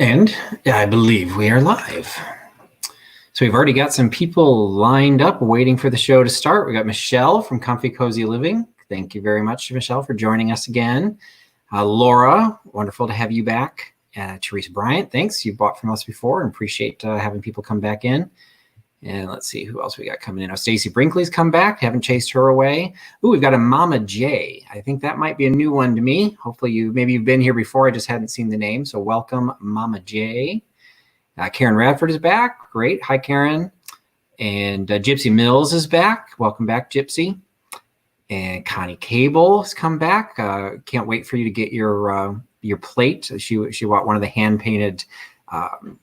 And I believe we are live. So we've already got some people lined up waiting for the show to start. We got Michelle from Comfy Cozy Living. Thank you very much, Michelle, for joining us again. Laura, wonderful to have you back. Teresa Bryant, thanks. You bought from us before and appreciate having people come back in. And let's see who else we got coming in. Stacy Brinkley's come back. Haven't chased her away. Ooh, we've got a Mama J. I think that might be a new one to me. Hopefully you've been here before. I just hadn't seen the name. So welcome, Mama J. Karen Radford is back. Great. Hi, Karen. And Gypsy Mills is back. Welcome back, Gypsy. And Connie Cable has come back. Can't wait for you to get your plate. She bought one of the hand-painted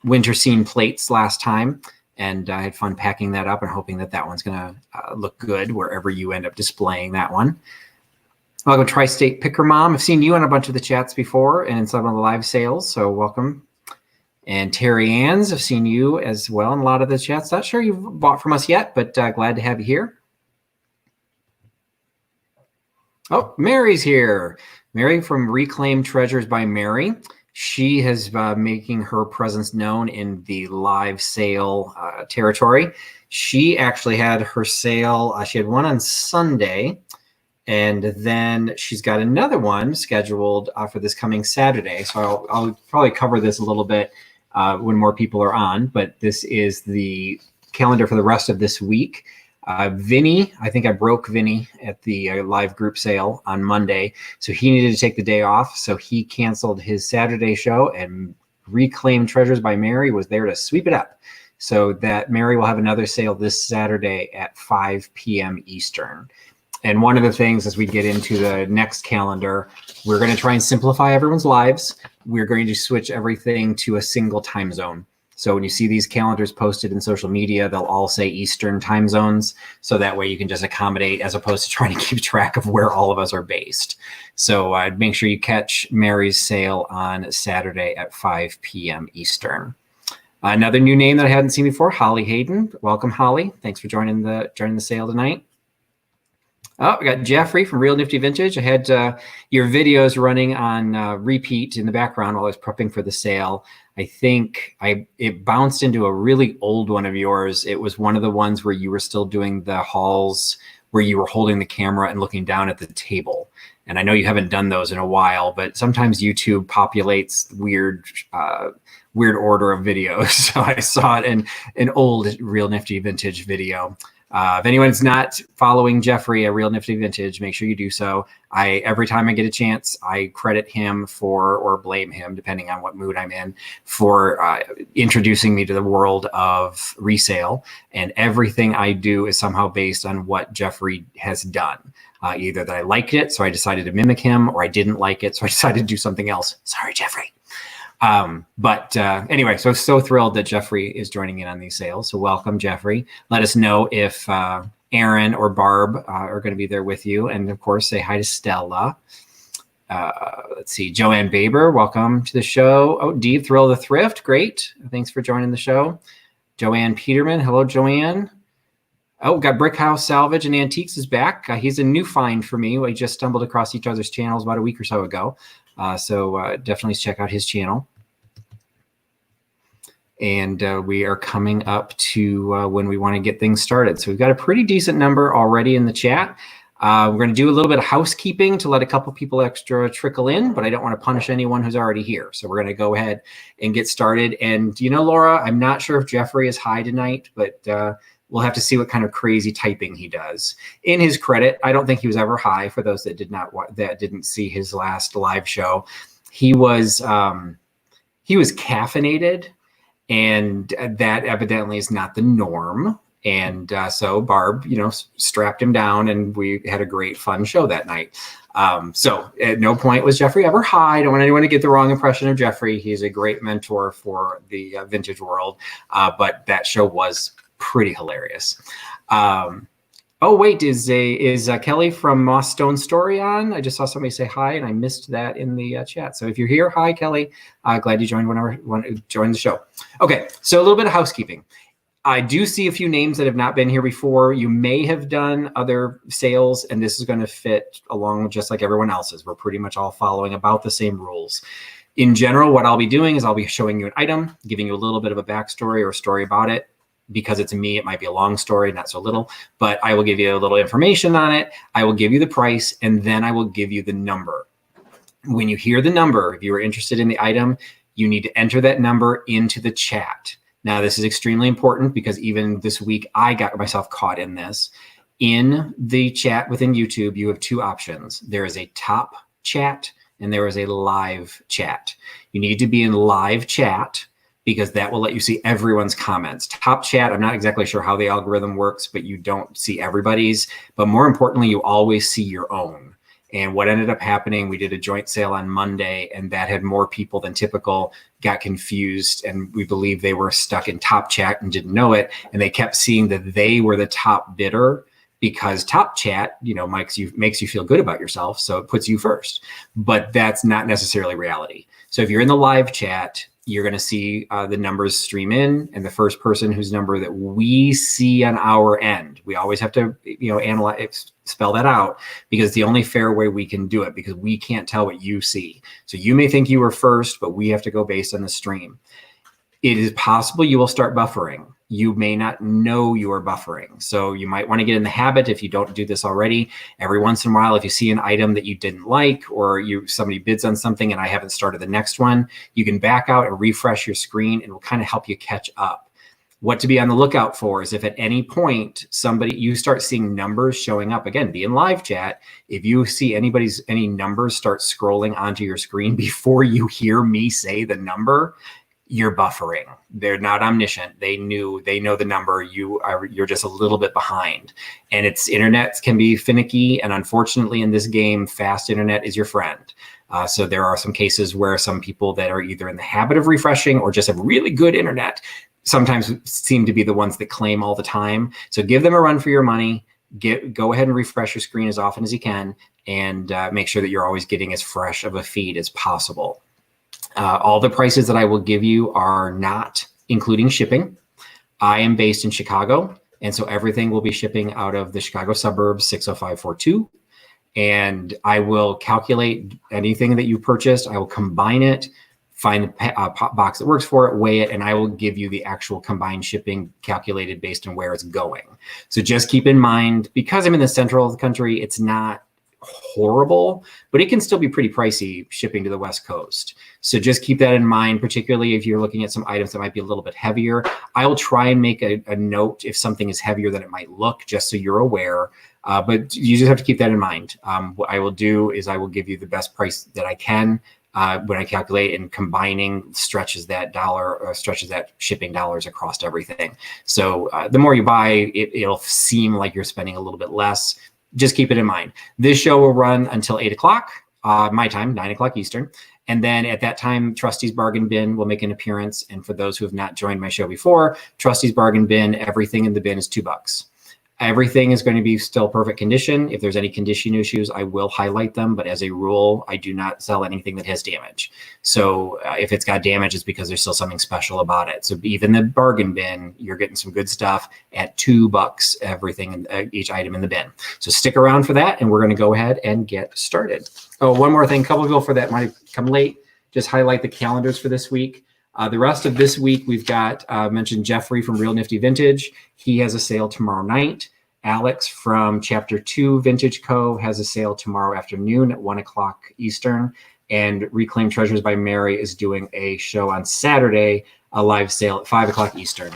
winter scene plates last time. And I had fun packing that up and hoping that one's going to look good wherever you end up displaying that one. Welcome, Tri-State Picker Mom. I've seen you on a bunch of the chats before and in some of the live sales, so welcome. And Terry Ann's, I've seen you as well in a lot of the chats. Not sure you've bought from us yet, but glad to have you here. Oh, Mary's here. Mary from Reclaim Treasures by Mary. She has making her presence known in the live sale territory. She actually had her sale. She had one on Sunday, and then she's got another one scheduled for this coming Saturday. So I'll probably cover this a little bit when more people are on, but this is the calendar for the rest of this week. Vinny, I think I broke Vinny at the live group sale on Monday. So he needed to take the day off. So he canceled his Saturday show, and Reclaim Treasures by Mary was there to sweep it up. So that Mary will have another sale this Saturday at 5 p.m. Eastern. And one of the things as we get into the next calendar, we're going to try and simplify everyone's lives. We're going to switch everything to a single time zone. So when you see these calendars posted in social media, they'll all say Eastern time zones. So that way you can just accommodate as opposed to trying to keep track of where all of us are based. So make sure you catch Mary's sale on Saturday at 5 p.m. Eastern. Another new name that I hadn't seen before, Holly Hayden. Welcome, Holly. Thanks for joining the sale tonight. Oh, we got Jeffrey from Real Nifty Vintage. I had your videos running on repeat in the background while I was prepping for the sale. I think it bounced into a really old one of yours. It was one of the ones where you were still doing the hauls where you were holding the camera and looking down at the table. And I know you haven't done those in a while, but sometimes YouTube populates weird order of videos. So I saw it in an old Real Nifty Vintage video. If anyone's not following Jeffrey at Real Nifty Vintage, make sure you do so. Every time I get a chance, I credit him for, or blame him, depending on what mood I'm in, for introducing me to the world of resale. And everything I do is somehow based on what Jeffrey has done. Either that I liked it, so I decided to mimic him, or I didn't like it, so I decided to do something else. Sorry, Jeffrey. Anyway, so thrilled that Jeffrey is joining in on these sales. So welcome, Jeffrey. Let us know if Aaron or Barb are going to be there with you. And of course, say hi to Stella. Let's see, Joanne Baber, welcome to the show. Oh, Dee, Thrill the Thrift, great. Thanks for joining the show. Joanne Peterman, hello, Joanne. Oh, got Brickhouse Salvage and Antiques is back. He's a new find for me. We just stumbled across each other's channels about a week or so ago. So definitely check out his channel. And we are coming up to when we want to get things started. So we've got a pretty decent number already in the chat. We're going to do a little bit of housekeeping to let a couple people extra trickle in, but I don't want to punish anyone who's already here. So we're going to go ahead and get started. And Laura, I'm not sure if Jeffrey is high tonight, but we'll have to see what kind of crazy typing he does. In his credit, I don't think he was ever high. For those that didn't see his last live show, he was caffeinated, and that evidently is not the norm. And so Barb, strapped him down, and we had a great fun show that night. So at no point was Jeffrey ever high. I don't want anyone to get the wrong impression of Jeffrey. He's a great mentor for the vintage world, but that show was pretty hilarious. Oh, wait, is Kelly from Moss Stone Story on? I just saw somebody say hi, and I missed that in the chat. So if you're here, hi, Kelly. Glad you joined the show. Okay, so a little bit of housekeeping. I do see a few names that have not been here before. You may have done other sales, and this is going to fit along just like everyone else's. We're pretty much all following about the same rules. In general, what I'll be doing is I'll be showing you an item, giving you a little bit of a backstory or a story about it. Because it's me, it might be a long story, not so little, but I will give you a little information on it. I will give you the price, and then I will give you the number. When you hear the number, if you are interested in the item, you need to enter that number into the chat. Now, this is extremely important because even this week, I got myself caught in this. In the chat within YouTube, you have two options. There is a top chat and there is a live chat. You need to be in live chat because that will let you see everyone's comments. Top chat, I'm not exactly sure how the algorithm works, but you don't see everybody's. But more importantly, you always see your own. And what ended up happening, we did a joint sale on Monday, and that had more people than typical, got confused, and we believe they were stuck in top chat and didn't know it. And they kept seeing that they were the top bidder because top chat, makes you feel good about yourself. So it puts you first, but that's not necessarily reality. So if you're in the live chat, you're going to see the numbers stream in, and the first person whose number that we see on our end, we always have to, analyze, spell that out, because it's the only fair way we can do it, because we can't tell what you see. So you may think you were first, but we have to go based on the stream. It is possible you will start buffering. You may not know you are buffering. So you might want to get in the habit, if you don't do this already, every once in a while, if you see an item that you didn't like, or somebody bids on something and I haven't started the next one, you can back out and refresh your screen, and it will kind of help you catch up. What to be on the lookout for is if at any point you start seeing numbers showing up, again, be in live chat. If you see any numbers start scrolling onto your screen before you hear me say the number, you're buffering. They're not omniscient. They know the number. You're just a little bit behind. And internet can be finicky. And unfortunately in this game, fast internet is your friend. So there are some cases where some people that are either in the habit of refreshing or just have really good internet sometimes seem to be the ones that claim all the time. So give them a run for your money. Go ahead and refresh your screen as often as you can, and make sure that you're always getting as fresh of a feed as possible. All the prices that I will give you are not including shipping. I am based in Chicago, and so everything will be shipping out of the Chicago suburbs 60542. And I will calculate anything that you purchased. I will combine it, find the box that works for it, weigh it, and I will give you the actual combined shipping calculated based on where it's going. So just keep in mind, because I'm in the central of the country, it's not horrible, but it can still be pretty pricey shipping to the West Coast. So just keep that in mind, particularly if you're looking at some items that might be a little bit heavier. I will try and make a note if something is heavier than it might look, just so you're aware. But you just have to keep that in mind. What I will do is I will give you the best price that I can when I calculate, and combining stretches that shipping dollars across everything. So the more you buy, it'll seem like you're spending a little bit less. Just keep it in mind. This show will run until 8 o'clock, my time, 9 o'clock Eastern. And then at that time, Trusty's Bargain Bin will make an appearance. And for those who have not joined my show before, Trusty's Bargain Bin, everything in the bin is $2. Everything is going to be still perfect condition. If there's any condition issues, I will highlight them. But as a rule, I do not sell anything that has damage. So if it's got damage, it's because there's still something special about it. So even the bargain bin, you're getting some good stuff at $2, everything, each item in the bin. So stick around for that, and we're going to go ahead and get started. Oh, one more thing. A couple of people for that might have come late. Just highlight the calendars for this week. The rest of this week, we've got mentioned Jeffrey from Real Nifty Vintage. He has a sale tomorrow night. Alex from Chapter 2 Vintage Co. has a sale tomorrow afternoon at 1 o'clock Eastern. And Reclaim Treasures by Mary is doing a show on Saturday, a live sale at 5 o'clock Eastern.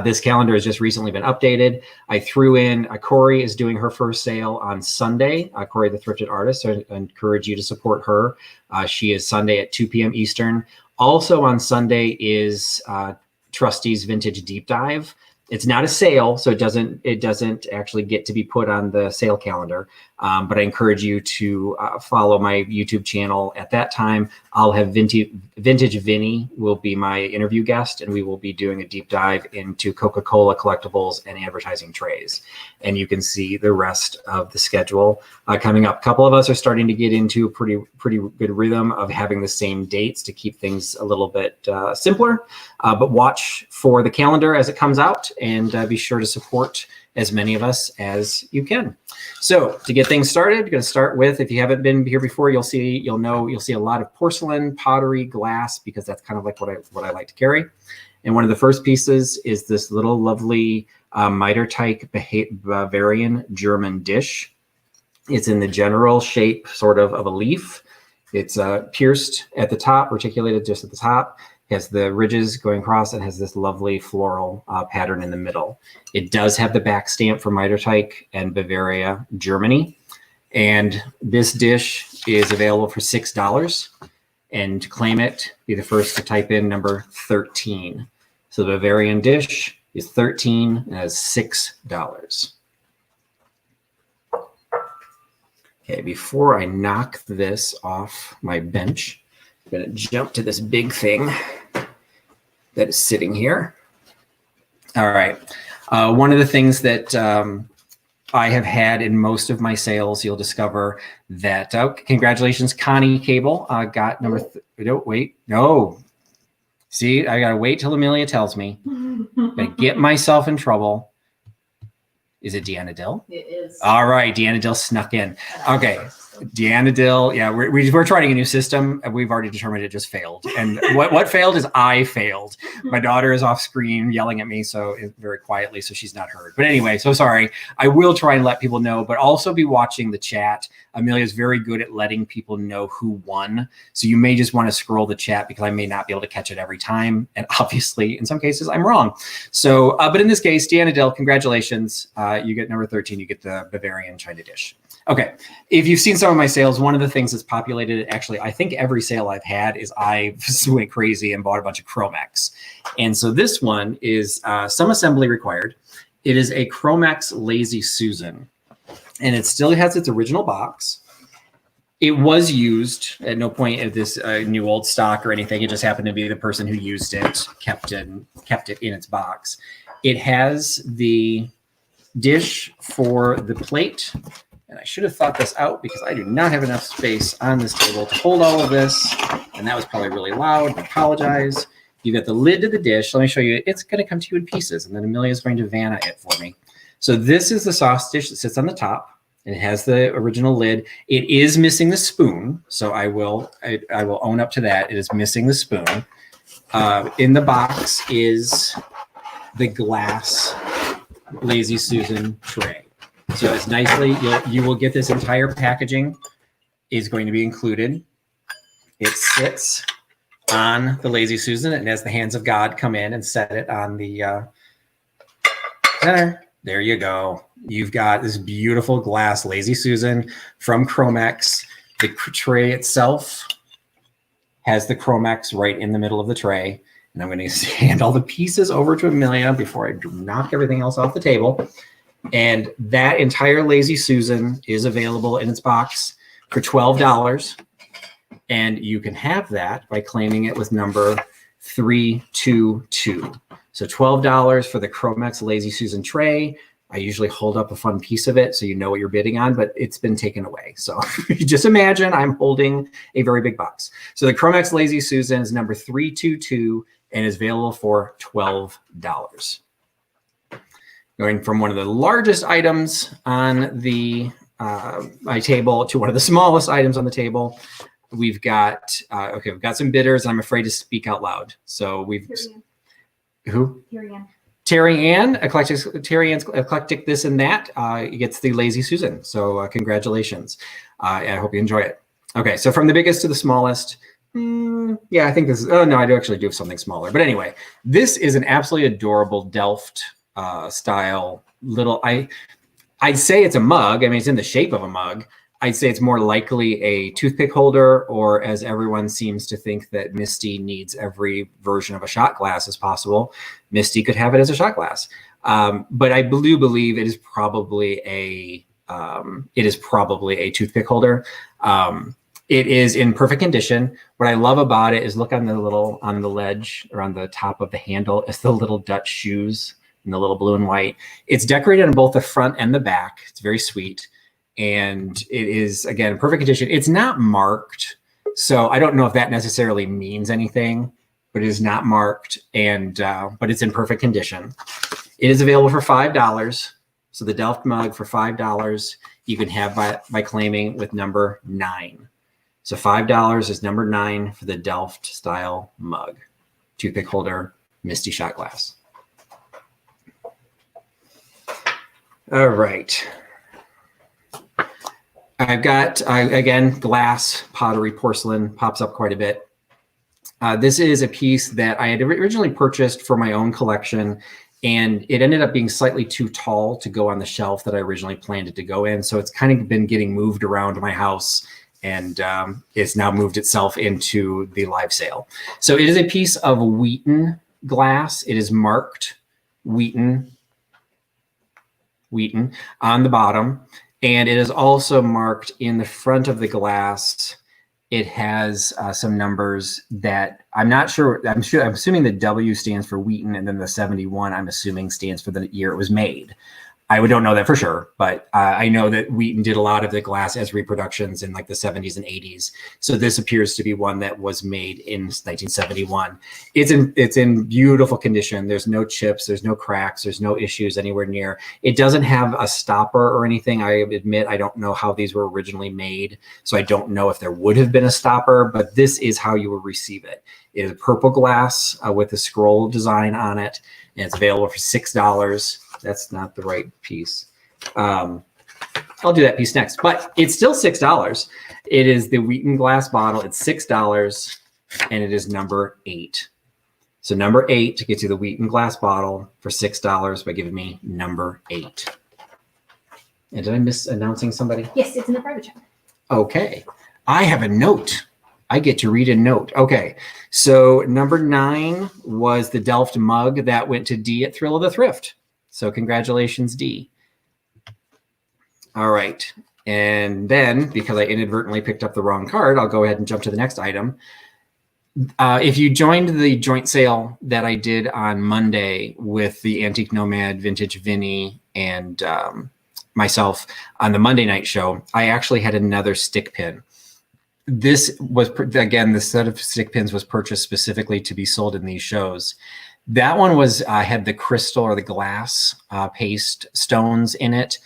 This calendar has just recently been updated. I threw in Corey is doing her first sale on Sunday. Corey, the Thrifted Artist. So I encourage you to support her. She is Sunday at 2 p.m. Eastern. Also on Sunday is Trusty's Vintage Deep Dive. It's not a sale, so it doesn't actually get to be put on the sale calendar. But I encourage you to follow my YouTube channel at that time. I'll have Vintage Vinny will be my interview guest, and we will be doing a deep dive into Coca-Cola collectibles and advertising trays. And you can see the rest of the schedule coming up. A couple of us are starting to get into a pretty good rhythm of having the same dates to keep things a little bit simpler. But watch for the calendar as it comes out, and be sure to support as many of us as you can. So to get things started, I'm going to start with, if you haven't been here before, you'll see a lot of porcelain, pottery, glass, because that's kind of like what I like to carry. And one of the first pieces is this little lovely miter-teig Bavarian German dish. It's in the general shape sort of a leaf. It's pierced at the top, reticulated just at the top. It has the ridges going across and has this lovely floral pattern in the middle. It does have the back stamp for miter-teig and Bavaria, Germany. And this dish is available for $6. And to claim it, be the first to type in number 13. So the Bavarian dish is 13 and has $6. Okay, before I knock this off my bench, I'm going to jump to this big thing that is sitting here. All right. One of the things that I have had in most of my sales, you'll discover that, congratulations, Connie Cable got number, no. See, I got to wait till Amelia tells me. I get myself in trouble. Is it Deanna Dill? It is. All right, Deanna Dill snuck in. Okay, Deanna Dill. Yeah, we're trying a new system. We've already determined it just failed. And what failed is I failed. My daughter is off screen yelling at me very quietly, so she's not heard. But anyway, so sorry. I will try and let people know, but also be watching the chat. Amelia's very good at letting people know who won. So you may just want to scroll the chat because I may not be able to catch it every time. And obviously, in some cases, I'm wrong. So, but in this case, Deanna Dill, congratulations. You get number 13. You get the Bavarian China dish. Okay, if you've seen some of my sales, one of the things that's populated, actually, I think every sale I've had is I went crazy and bought a bunch of Chromex. And so this one is some assembly required. It is a Chromex Lazy Susan, and it still has its original box. It was used at no point of this new old stock or anything. It just happened to be the person who used it, kept it in its box. It has the dish for the plate. And I should have thought this out because I do not have enough space on this table to hold all of this. And that was probably really loud. I apologize. You got the lid to the dish. Let me show you. It's going to come to you in pieces. And then Amelia is going to Vanna it for me. So this is the sauce dish that sits on the top. It has the original lid. It is missing the spoon. So I will own up to that. It is missing the spoon. In the box is the glass Lazy Susan tray. So it's nicely, you will get this entire packaging is going to be included. It sits on the Lazy Susan and as the hands of God come in and set it on the center. There you go. You've got this beautiful glass Lazy Susan from Chromex. The tray itself has the Chromex right in the middle of the tray. And I'm going to hand all the pieces over to Amelia before I knock everything else off the table. And that entire Lazy Susan is available in its box for $12. And you can have that by claiming it with number 322. So $12 for the Chromex Lazy Susan tray. I usually hold up a fun piece of it so you know what you're bidding on, but it's been taken away. So just imagine I'm holding a very big box. So the Chromex Lazy Susan is number 322 and is available for $12. Going from one of the largest items on the my table to one of the smallest items on the table, we've got we've got some bidders. And I'm afraid to speak out loud. So we've who? Terry Ann, Terry Ann's eclectic this and that gets the Lazy Susan. So congratulations. I hope you enjoy it. Okay, so from the biggest to the smallest. Yeah, I think this is, oh no, I do actually do something smaller. But anyway, this is an absolutely adorable Delft style little, I'd say it's a mug. I mean, it's in the shape of a mug. I'd say it's more likely a toothpick holder, or as everyone seems to think that Misty needs every version of a shot glass as possible, Misty could have it as a shot glass. But I do believe it is probably a toothpick holder. It is in perfect condition. What I love about it is look on the ledge or on the top of the handle. It's the little Dutch shoes in the little blue and white. It's decorated on both the front and the back. It's very sweet. And it is, again, in perfect condition. It's not marked. So I don't know if that necessarily means anything, but it is not marked. And but it's in perfect condition. It is available for $5. So the Delft mug for $5, you can have by claiming with number 9. So $5 is number 9 for the Delft style mug. Toothpick holder, Misty shot glass. All right. I've got, again, glass, pottery, porcelain, pops up quite a bit. This is a piece that I had originally purchased for my own collection, and it ended up being slightly too tall to go on the shelf that I originally planned it to go in. So it's kind of been getting moved around my house, and it's now moved itself into the live sale. So it is a piece of Wheaton glass. It is marked Wheaton on the bottom, and it is also marked in the front of the glass. It has some numbers that I'm not sure. I'm assuming the W stands for Wheaton, and then the 71, I'm assuming, stands for the year it was made. I don't know that for sure, but I know that Wheaton did a lot of the glass as reproductions in like the 70s and 80s. So this appears to be one that was made in 1971. It's in beautiful condition. There's no chips, there's no cracks, there's no issues anywhere near. It doesn't have a stopper or anything. I admit I don't know how these were originally made, so I don't know if there would have been a stopper, but this is how you will receive it. It is purple glass with a scroll design on it, and it's available for $6. That's not the right piece. I'll do that piece next, but it's still $6. It is the Wheaton glass bottle. It's $6, and it is number 8. So number 8 gets you the Wheaton glass bottle for $6 by giving me number 8. And did I miss announcing somebody? Yes, it's in the private chat. Okay. I have a note. I get to read a note. Okay. So number 9 was the Delft mug. That went to D at Thrill of the Thrift. So congratulations, D. All right. And then, because I inadvertently picked up the wrong card, I'll go ahead and jump to the next item. If you joined the joint sale that I did on Monday with the Antique Nomad, Vintage Vinny, and myself on the Monday night show, I actually had another stick pin. This was, again, the set of stick pins was purchased specifically to be sold in these shows. That one was had the crystal or the glass paste stones in it,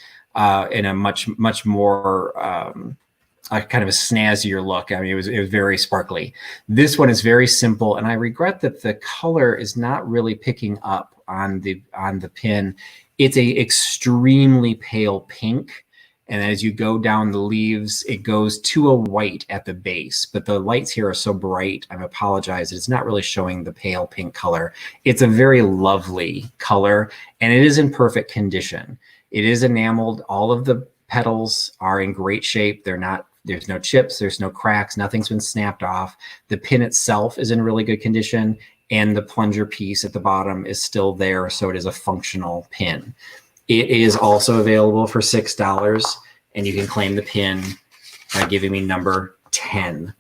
in a much more kind of a snazzier look. I mean, it was very sparkly. This one is very simple, and I regret that the color is not really picking up on the pin. It's a extremely pale pink. And as you go down the leaves, it goes to a white at the base. But the lights here are so bright, I apologize, it's not really showing the pale pink color. It's a very lovely color, and it is in perfect condition. It is enameled. All of the petals are in great shape. There's no chips, there's no cracks, nothing's been snapped off. The pin itself is in really good condition, and the plunger piece at the bottom is still there, so it is a functional pin. It is also available for $6, and you can claim the pin by giving me number 10.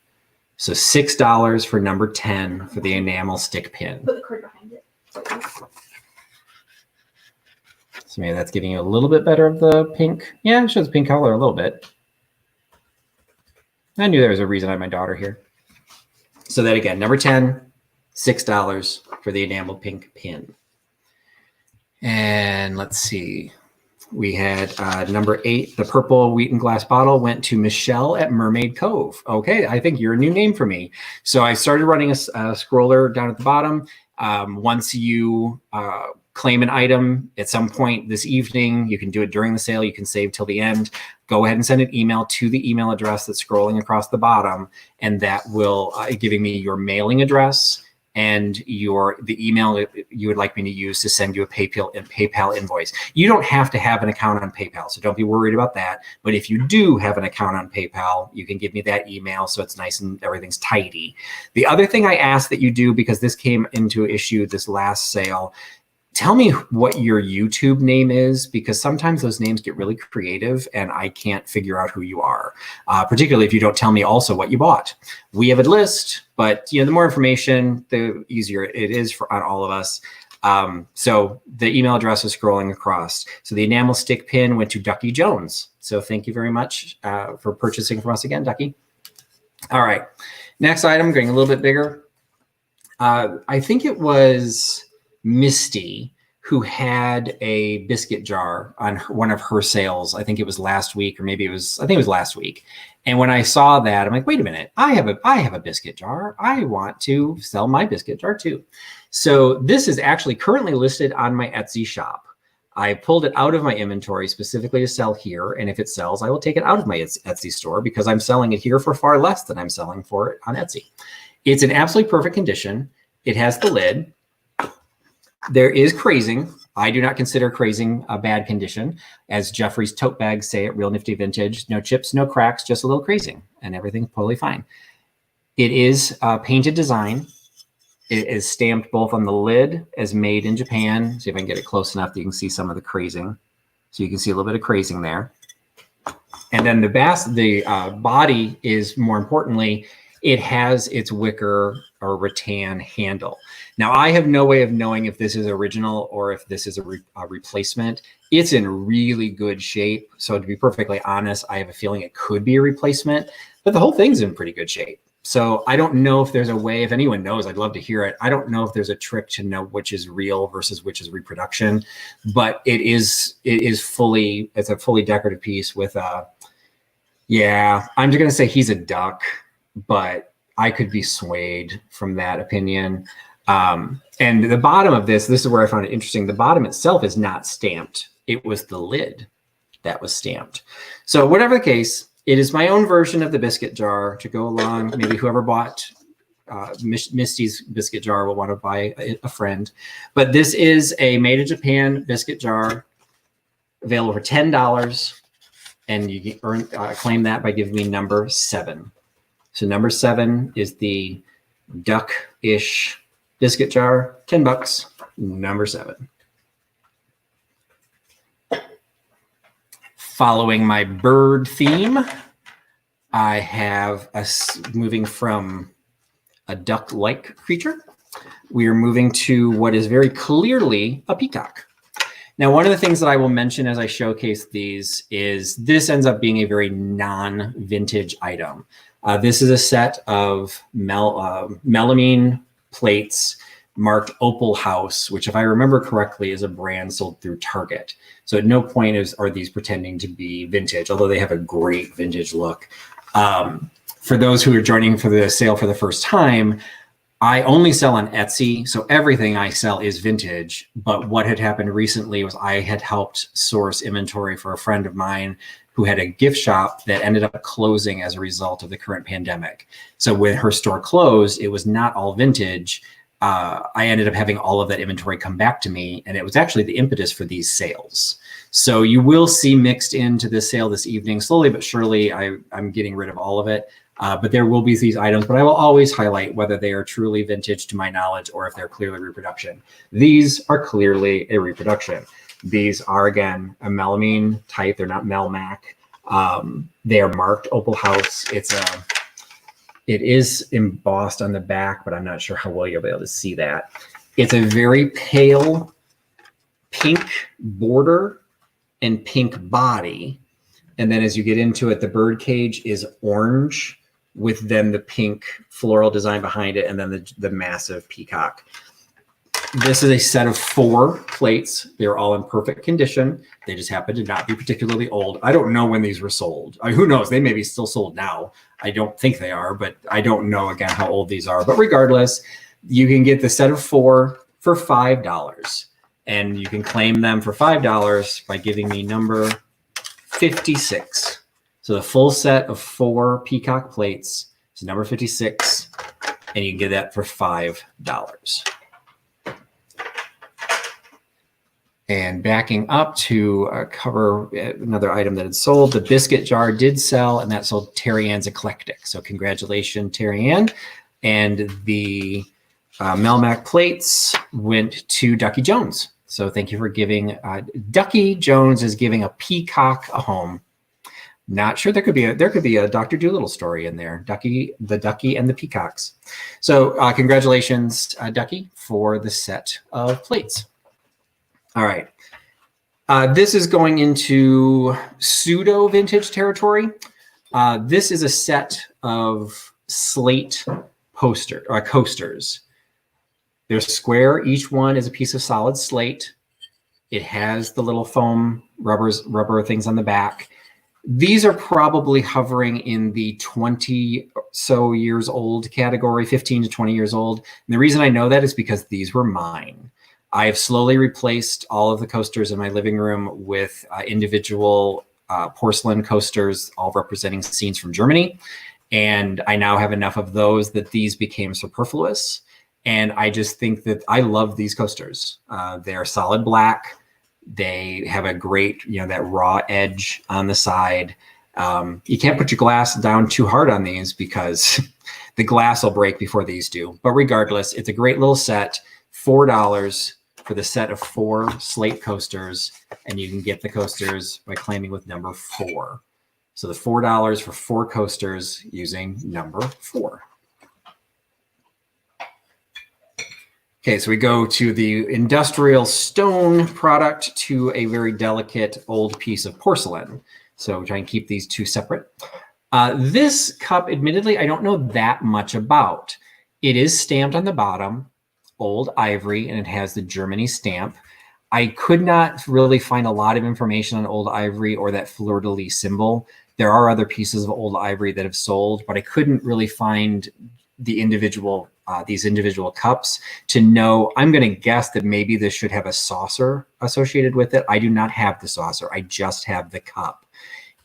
So $6 for number 10 for the enamel stick pin. Put the card behind it. So maybe that's giving you a little bit better of the pink. Yeah, it shows pink color a little bit. I knew there was a reason I had my daughter here. So that again, number 10, $6 for the enameled pink pin. And let's see, we had number 8, the purple Wheaton glass bottle went to Michelle at Mermaid Cove. Okay, I think you're a new name for me. So I started running a scroller down at the bottom. Once you claim an item at some point this evening, you can do it during the sale, you can save till the end. Go ahead and send an email to the email address that's scrolling across the bottom, and that will giving me your mailing address and the email you would like me to use to send you a PayPal invoice. You don't have to have an account on PayPal, so don't be worried about that. But if you do have an account on PayPal, you can give me that email so it's nice and everything's tidy. The other thing I ask that you do, because this came into issue this last sale, tell me what your YouTube name is, because sometimes those names get really creative and I can't figure out who you are, particularly if you don't tell me also what you bought. We have a list, but the more information, the easier it is on all of us. So the email address is scrolling across. So the enamel stick pin went to Ducky Jones. So thank you very much for purchasing from us again, Ducky. All right, next item, getting a little bit bigger. I think it was Misty who had a biscuit jar on one of her sales. I think it was last week, or maybe I think it was last week. And when I saw that, I'm like, wait a minute, I have a biscuit jar. I want to sell my biscuit jar too. So this is actually currently listed on my Etsy shop. I pulled it out of my inventory specifically to sell here. And if it sells, I will take it out of my Etsy store because I'm selling it here for far less than I'm selling for it on Etsy. It's in absolutely perfect condition. It has the lid. There is crazing. I do not consider crazing a bad condition. As Jeffrey's tote bags say at Real Nifty Vintage, no chips, no cracks, just a little crazing, and everything's totally fine. It is a painted design. It is stamped both on the lid as made in Japan. See if I can get it close enough that you can see some of the crazing. So you can see a little bit of crazing there. And then the body is, more importantly, it has its wicker or rattan handle. Now, I have no way of knowing if this is original or if this is a replacement. It's in really good shape. So to be perfectly honest, I have a feeling it could be a replacement, but the whole thing's in pretty good shape. So I don't know if there's a way, if anyone knows, I'd love to hear it. I don't know if there's a trick to know which is real versus which is reproduction, but it's a fully decorative piece with yeah, I'm just going to say he's a duck, but I could be swayed from that opinion. And the bottom of this is where I found it interesting. The bottom itself is not stamped. It was the lid that was stamped. So whatever the case, it is my own version of the biscuit jar to go along. Maybe whoever bought Misty's biscuit jar will want to buy a friend. But this is a made in Japan biscuit jar, available for $10. And you can claim that by giving me number 7. So number 7 is the duck-ish biscuit jar, $10, number 7. Following my bird theme, I have moving from a duck-like creature. We are moving to what is very clearly a peacock. Now, one of the things that I will mention as I showcase these is this ends up being a very non-vintage item. This is a set of melamine plates marked Opal House, which, if I remember correctly, is a brand sold through Target. So at no point are these pretending to be vintage, although they have a great vintage look. For those who are joining for the sale for the first time, I only sell on Etsy, so everything I sell is vintage. But what had happened recently was I had helped source inventory for a friend of mine who had a gift shop that ended up closing as a result of the current pandemic. So when her store closed, it was not all vintage. I ended up having all of that inventory come back to me, and it was actually the impetus for these sales. So you will see mixed into this sale this evening, slowly but surely. I'm getting rid of all of it. But there will be these items, but I will always highlight whether they are truly vintage to my knowledge or if they're clearly reproduction. These are clearly a reproduction. These are, again, a melamine type. They're not Melmac. They are marked Opal House. It is embossed on the back, but I'm not sure how well you'll be able to see that. It's a very pale pink border and pink body. And then as you get into it, the bird cage is orange with then the pink floral design behind it, and then the massive peacock. This is a set of 4 plates. They're all in perfect condition. They just happen to not be particularly old. I don't know when these were sold. Who knows? They may be still sold now. I don't think they are, but I don't know, again, how old these are. But regardless, you can get the set of 4 for $5. And you can claim them for $5 by giving me number 56. So the full set of 4 peacock plates is number 56, and you can get that for $5. And backing up to cover another item that had sold, the biscuit jar did sell, and that sold Terry Ann's Eclectic. So congratulations, Terry Ann. And the Melmac plates went to Ducky Jones. So thank you for giving. Ducky Jones is giving a peacock a home. Not sure, there could be a Dr. Dolittle story in there. The Ducky and the Peacocks. So congratulations, Ducky, for the set of plates. All right. This is going into pseudo vintage territory. This is a set of slate coasters. They're square. Each one is a piece of solid slate. It has the little foam rubber things on the back. These are probably hovering in the 20 so years old category, 15 to 20 years old. And the reason I know that is because these were mine. I have slowly replaced all of the coasters in my living room with individual porcelain coasters, all representing scenes from Germany. And I now have enough of those that these became superfluous. And I just think that I love these coasters. They're solid black. They have a great, that raw edge on the side. You can't put your glass down too hard on these because the glass will break before these do. But regardless, it's a great little set, $4 for the set of 4 slate coasters. And you can get the coasters by claiming with number 4. So the $4 for 4 coasters using number 4. Okay, so we go to the industrial stone product to a very delicate old piece of porcelain. So we try and keep these two separate. This cup, admittedly, I don't know that much about. It is stamped on the bottom, old ivory, and it has the Germany stamp. I could not really find a lot of information on old ivory or that fleur-de-lis symbol. There are other pieces of old ivory that have sold, but I couldn't really find the individual these individual cups to know. I'm going to guess that maybe this should have a saucer associated with it. I do not have the saucer. I just have the cup.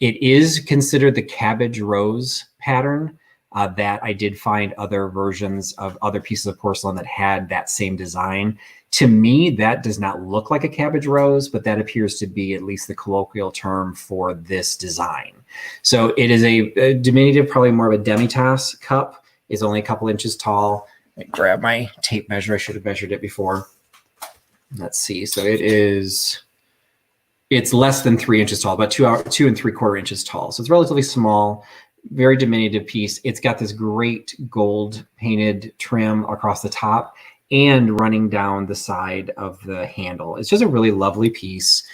It is considered the cabbage rose pattern that I did find other versions of other pieces of porcelain that had that same design. To me, that does not look like a cabbage rose, but that appears to be at least the colloquial term for this design. So it is a diminutive, probably more of a demi-tasse cup. It's only a couple inches tall. Let me grab my tape measure. I should have measured it before. Let's see. So it's less than 3 inches tall, about 2 3/4 inches tall. So it's relatively small, very diminutive piece. It's got this great gold painted trim across the top and running down the side of the handle. It's just a really lovely piece.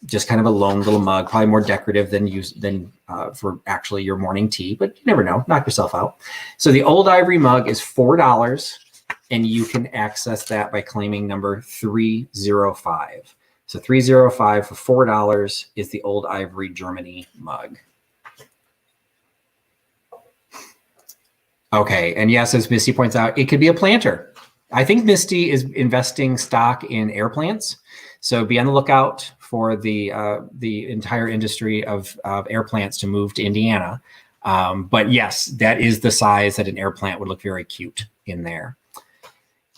Just kind of a lone little mug, probably more decorative than for actually your morning tea, but you never know, knock yourself out. So the old ivory mug is $4, and you can access that by claiming number 305. So 305 for $4 is the old ivory Germany mug. Okay, and yes, as Misty points out, it could be a planter. I think Misty is investing stock in air plants, so be on the lookout for the entire industry of air plants to move to Indiana. But yes, that is the size that an air plant would look very cute in there.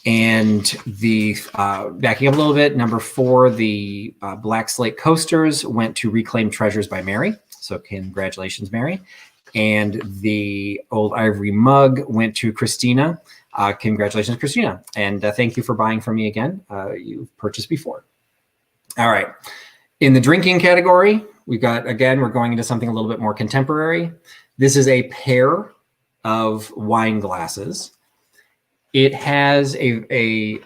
And the backing up a little bit, number 4, the black slate coasters went to Reclaimed Treasures by Mary. So congratulations, Mary. And the old ivory mug went to Christina. Congratulations, Christina. And thank you for buying from me again. You've purchased before. All right. In the drinking category, we've got, again, we're going into something a little bit more contemporary. This is a pair of wine glasses. It has a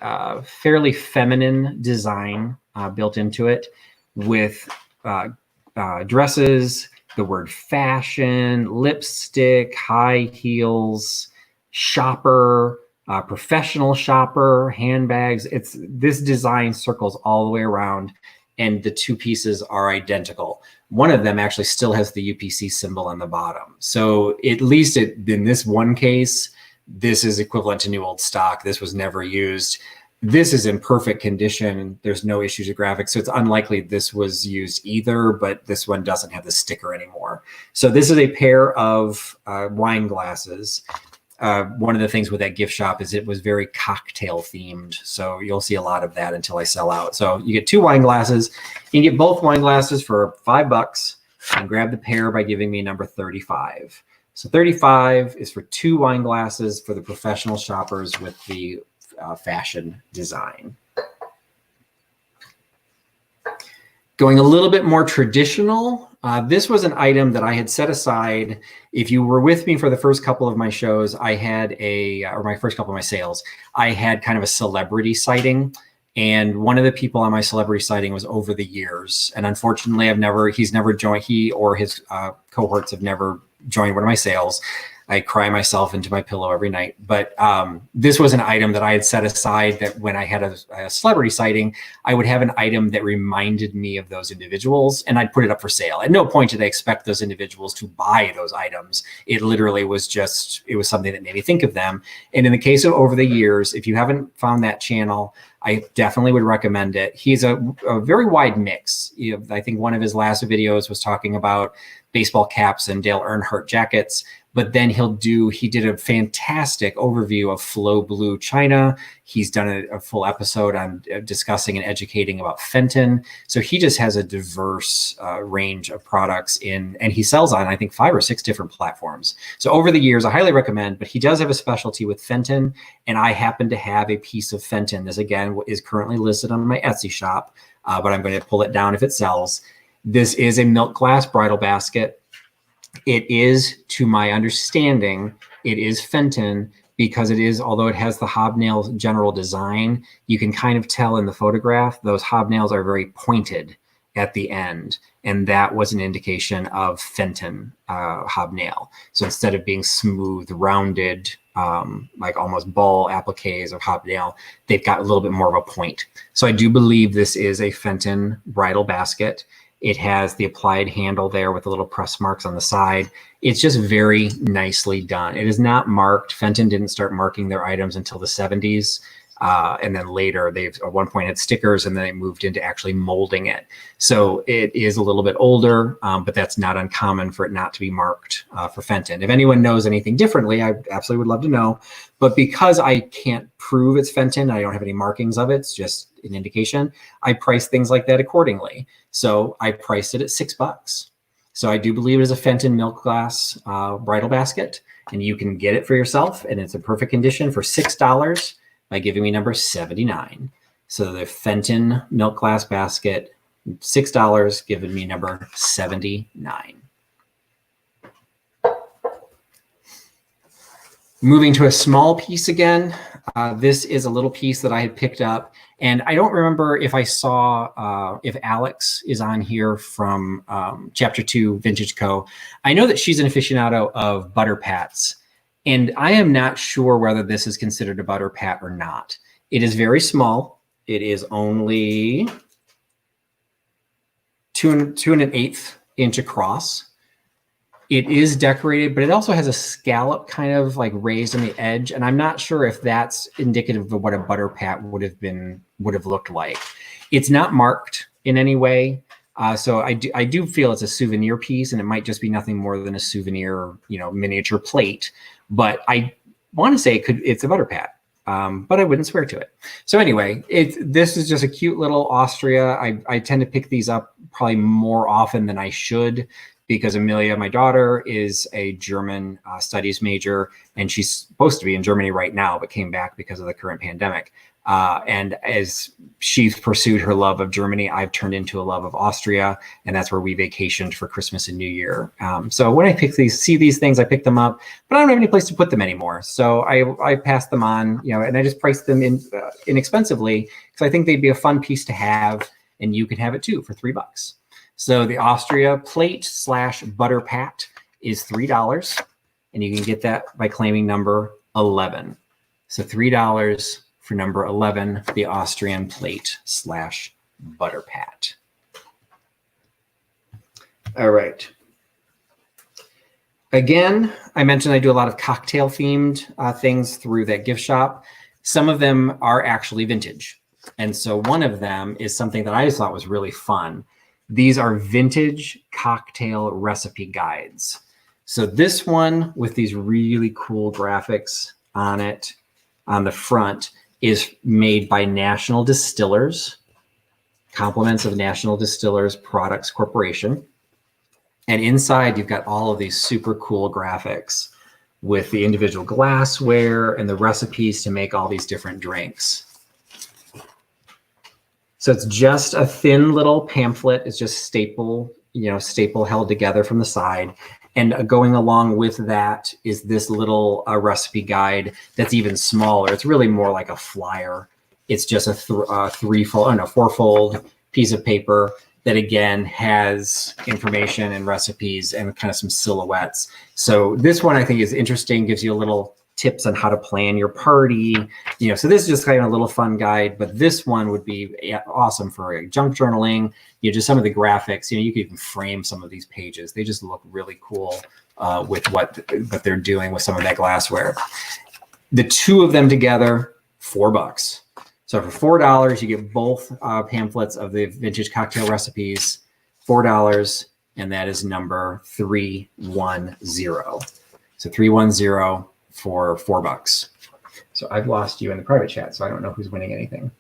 fairly feminine design built into it with dresses, the word fashion, lipstick, high heels, shopper, professional shopper, handbags. This design circles all the way around, and the two pieces are identical. One of them actually still has the UPC symbol on the bottom. So at least in this one case, this is equivalent to new old stock. This was never used. This is in perfect condition. There's no issues with graphics. So it's unlikely this was used either, but this one doesn't have the sticker anymore. So this is a pair of wine glasses. One of the things with that gift shop is it was very cocktail themed. So you'll see a lot of that until I sell out. So you get 2 wine glasses. You can get both wine glasses for $5 and grab the pair by giving me number 35. So 35 is for 2 wine glasses for the professional shoppers with the fashion design. Going a little bit more traditional, this was an item that I had set aside. If you were with me for the first couple of my shows, I had or my first couple of my sales, I had kind of a celebrity sighting. And one of the people on my celebrity sighting was over the years. And unfortunately, he's never joined, he or his cohorts have never joined one of my sales. I cry myself into my pillow every night. But this was an item that I had set aside that when I had a celebrity sighting, I would have an item that reminded me of those individuals, and I'd put it up for sale. At no point did I expect those individuals to buy those items. It literally was just, it was something that made me think of them. And in the case of Over the Years, if you haven't found that channel, I definitely would recommend it. He's a very wide mix. I think one of his last videos was talking about baseball caps and Dale Earnhardt jackets, but then he did a fantastic overview of Flow Blue China. He's done a full episode on discussing and educating about Fenton. So he just has a diverse range of products and he sells on, I think, 5 or 6 different platforms. So Over the Years, I highly recommend, but he does have a specialty with Fenton, and I happen to have a piece of Fenton. This, again, is currently listed on my Etsy shop, but I'm going to pull it down if it sells. This is a milk glass bridal basket. It is, to my understanding, it is Fenton because it is, although it has the hobnail general design, you can kind of tell in the photograph, those hobnails are very pointed at the end. And that was an indication of Fenton hobnail. So instead of being smooth, rounded, like almost ball appliques of hobnail, they've got a little bit more of a point. So I do believe this is a Fenton bridal basket. It has the applied handle there with the little press marks on the side. It's just very nicely done. It is not marked. Fenton didn't start marking their items until the 70s. And then later, they've at one point had stickers, and then they moved into actually molding it. So it is a little bit older, but that's not uncommon for it not to be marked for Fenton. If anyone knows anything differently, I absolutely would love to know. But because I can't prove it's Fenton, I don't have any markings of it, it's just an indication, I price things like that accordingly. So I priced it at $6. So I do believe it is a Fenton milk glass bridal basket, and you can get it for yourself, and it's in perfect condition for $6 by giving me number 79. So the Fenton milk glass basket, $6, giving me number 79. Moving to a small piece again. This is a little piece that I had picked up, and I don't remember if I saw if Alex is on here from Chapter 2 Vintage Co. I know that she's an aficionado of butter pats, and I am not sure whether this is considered a butter pat or not. It is very small. It is only 2 1/8 inch across. It is decorated, but it also has a scallop kind of like raised on the edge. And I'm not sure if that's indicative of what a butter pat would have looked like. It's not marked in any way. So I do feel it's a souvenir piece, and it might just be nothing more than a souvenir, miniature plate. But I want to say it's a butter pat, but I wouldn't swear to it. So anyway, this is just a cute little Austria. I tend to pick these up probably more often than I should, because Amelia, my daughter, is a German studies major, and she's supposed to be in Germany right now, but came back because of the current pandemic. And as she's pursued her love of Germany, I've turned into a love of Austria, and that's where we vacationed for Christmas and New Year. So when I see these things, I pick them up, but I don't have any place to put them anymore. So I pass them on, and I just price them inexpensively, because I think they'd be a fun piece to have, and you can have it too for $3. So the Austria plate / butter pat is $3, and you can get that by claiming number 11. So $3 for number 11, the Austrian plate / butter pat. All right. Again, I mentioned I do a lot of cocktail themed things through that gift shop. Some of them are actually vintage. And so one of them is something that I just thought was really fun. These are vintage cocktail recipe guides. So this one with these really cool graphics on it on the front is made by National Distillers, compliments of National Distillers Products Corporation. And inside you've got all of these super cool graphics with the individual glassware and the recipes to make all these different drinks. So it's just a thin little pamphlet. It's just staple held together from the side. And going along with that is this little recipe guide that's even smaller. It's really more like a flyer. It's just a 4-fold piece of paper. that again has information and recipes and kind of some silhouettes. So this one I think is interesting, gives you a little tips on how to plan your party. So this is just kind of a little fun guide, but this one would be awesome for junk journaling. Just some of the graphics, you could even frame some of these pages. They just look really cool with what they're doing with some of that glassware. The two of them together, $4. So for $4, you get both pamphlets of the vintage cocktail recipes, $4, and that is number 310. So 310 for $4. So I've lost you in the private chat, so I don't know who's winning anything.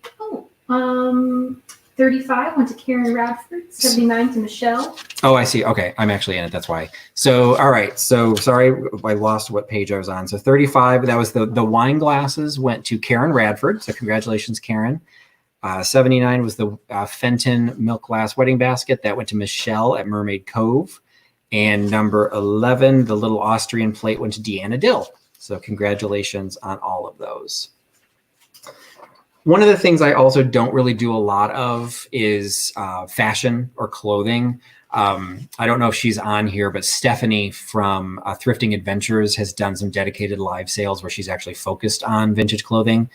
35 went to Karen Radford, 79 to Michelle. Oh, I see. Okay, I'm actually in it. That's why. So, all right. So, sorry, I lost what page I was on. So, 35. That was the wine glasses went to Karen Radford. So, congratulations, Karen. 79 was the Fenton milk glass wedding basket that went to Michelle at Mermaid Cove, and number 11, the little Austrian plate, went to Deanna Dill. So, congratulations on all of those. One of the things I also don't really do a lot of is fashion or clothing. I don't know if she's on here, but Stephanie from Thrifting Adventures has done some dedicated live sales where she's actually focused on vintage clothing.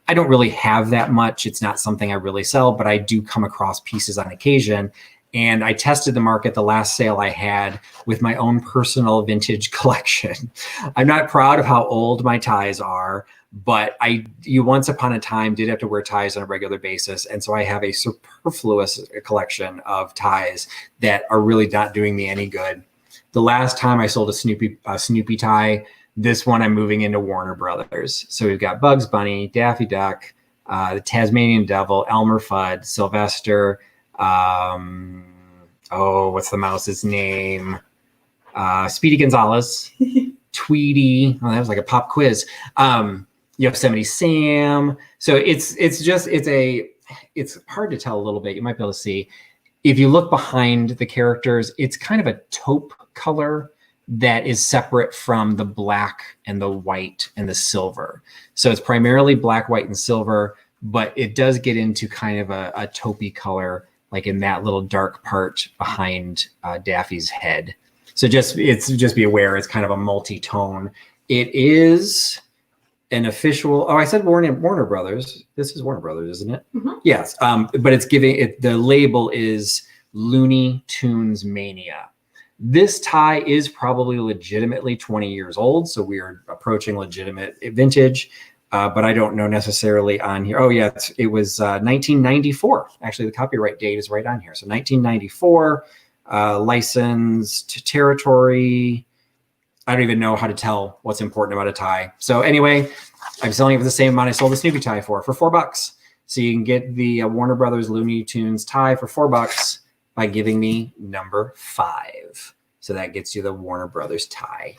I don't really have that much. It's not something I really sell, but I do come across pieces on occasion. And I tested the market the last sale I had with my own personal vintage collection. I'm not proud of how old my ties are, but you once upon a time did have to wear ties on a regular basis. And so I have a superfluous collection of ties that are really not doing me any good. The last time I sold a Snoopy tie, this one I'm moving into Warner Brothers. So we've got Bugs Bunny, Daffy Duck, the Tasmanian Devil, Elmer Fudd, Sylvester, what's the mouse's name? Speedy Gonzales, Tweety. Oh, that was like a pop quiz. Yosemite Sam. So it's hard to tell a little bit. You might be able to see if you look behind the characters, it's kind of a taupe color that is separate from the black and the white and the silver. So it's primarily black, white, and silver, but it does get into kind of a taupey color, like in that little dark part behind Daffy's head. So just be aware, it's kind of a multi-tone. It is an official, I said Warner Brothers. This is Warner Brothers, isn't it? Mm-hmm. Yes, but it's giving it, the label is Looney Tunes Mania. This tie is probably legitimately 20 years old, so we are approaching legitimate vintage, but I don't know necessarily on here. Oh yeah, it was 1994. Actually, the copyright date is right on here. So 1994, licensed territory. I don't even know how to tell what's important about a tie. So anyway, I'm selling it for the same amount I sold the Snoopy tie for $4. So you can get the Warner Brothers Looney Tunes tie for $4 by giving me number 5. So that gets you the Warner Brothers tie.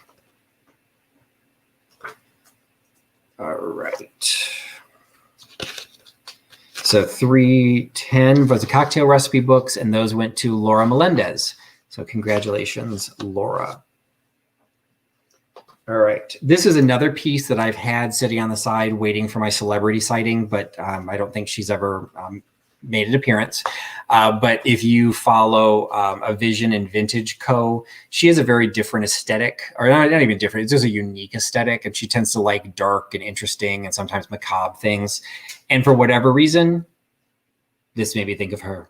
All right. So 310 was the cocktail recipe books, and those went to Laura Melendez. So congratulations, Laura. All right. This is another piece that I've had sitting on the side waiting for my celebrity sighting, but I don't think she's ever made an appearance. But if you follow A Vision and Vintage Co., she has a very different aesthetic, or not even different, it's just a unique aesthetic, and she tends to like dark and interesting and sometimes macabre things. And for whatever reason, this made me think of her.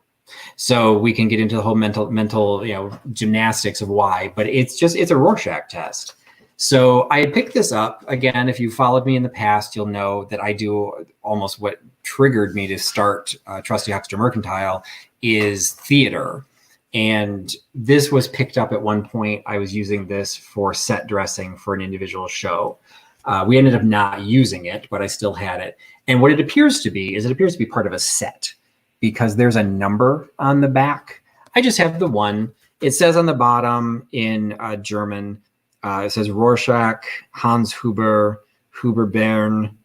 So we can get into the whole mental gymnastics of why, but it's a Rorschach test. So I had picked this up. Again, if you followed me in the past, you'll know that I do almost what triggered me to start Trusty Huckster Mercantile is theater. And this was picked up at one point. I was using this for set dressing for an individual show. We ended up not using it, but I still had it. And what it appears to be part of a set because there's a number on the back. I just have the one. It says on the bottom in German, it says Rorschach, Hans Huber, Bern,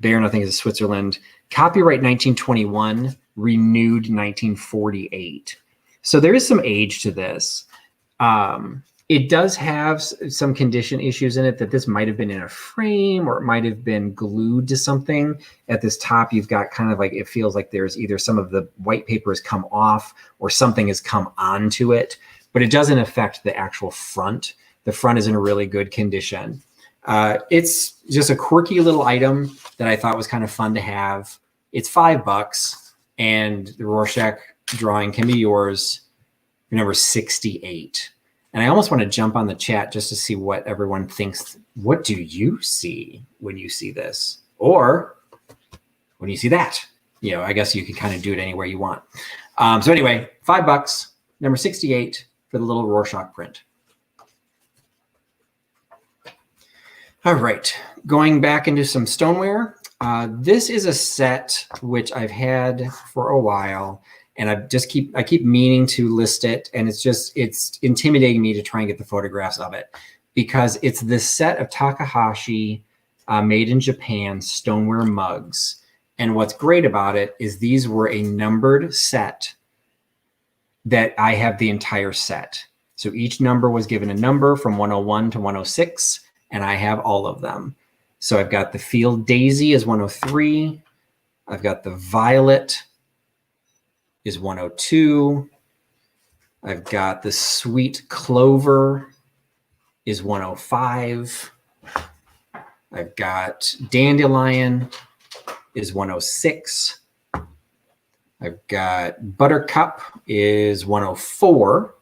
I think is Switzerland. Copyright 1921, renewed 1948. So there is some age to this. It does have some condition issues in it, that this might have been in a frame or it might have been glued to something. At this top, you've got kind of like, it feels like there's either some of the white paper has come off or something has come onto it, but it doesn't affect the actual front. The front is in a really good condition. It's just a quirky little item that I thought was kind of fun to have. It's $5, and the Rorschach drawing can be yours for number 68. And I almost want to jump on the chat just to see what everyone thinks. What do you see when you see this? Or when you see that? You know, I guess you can kind of do it anywhere you want. So anyway, $5, number 68 for the little Rorschach print. All right, going back into some stoneware. This is a set which I've had for a while, and I keep meaning to list it, and it's intimidating me to try and get the photographs of it, because it's this set of Takahashi made in Japan stoneware mugs. And what's great about it is these were a numbered set that I have the entire set. So each number was given a number from 101 to 106, and I have all of them. So I've got the Field Daisy is 103. I've got the Violet is 102. I've got the Sweet Clover is 105. I've got Dandelion is 106. I've got Buttercup is 104.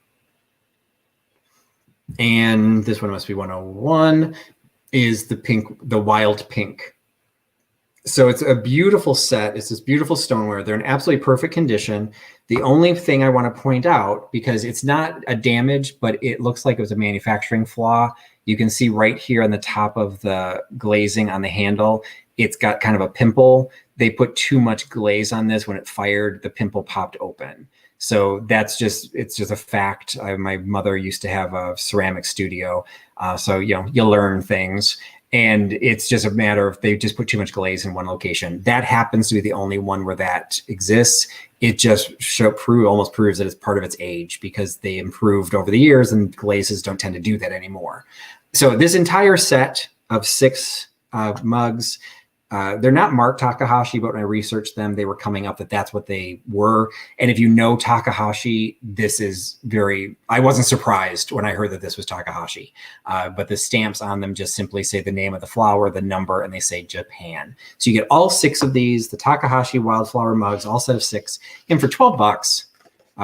And this one must be 101, is the pink, the Wild Pink. So it's a beautiful set. It's this beautiful stoneware. They're in absolutely perfect condition. The only thing I want to point out, because it's not a damage, but it looks like it was a manufacturing flaw. You can see right here on the top of the glazing on the handle, it's got kind of a pimple. They put too much glaze on this. When it fired, the pimple popped open. So it's just a fact. My mother used to have a ceramic studio. So, you know, you learn things. And it's just a matter of they just put too much glaze in one location. That happens to be the only one where that exists. It just almost proves that it's part of its age, because they improved over the years and glazes don't tend to do that anymore. So this entire set of 6 mugs, they're not marked Takahashi, but when I researched them, they were coming up that that's what they were. And if you know Takahashi, I wasn't surprised when I heard that this was Takahashi, but the stamps on them just simply say the name of the flower, the number, and they say Japan. So you get all 6 of these, the Takahashi wildflower mugs, all set of 6, and for $12,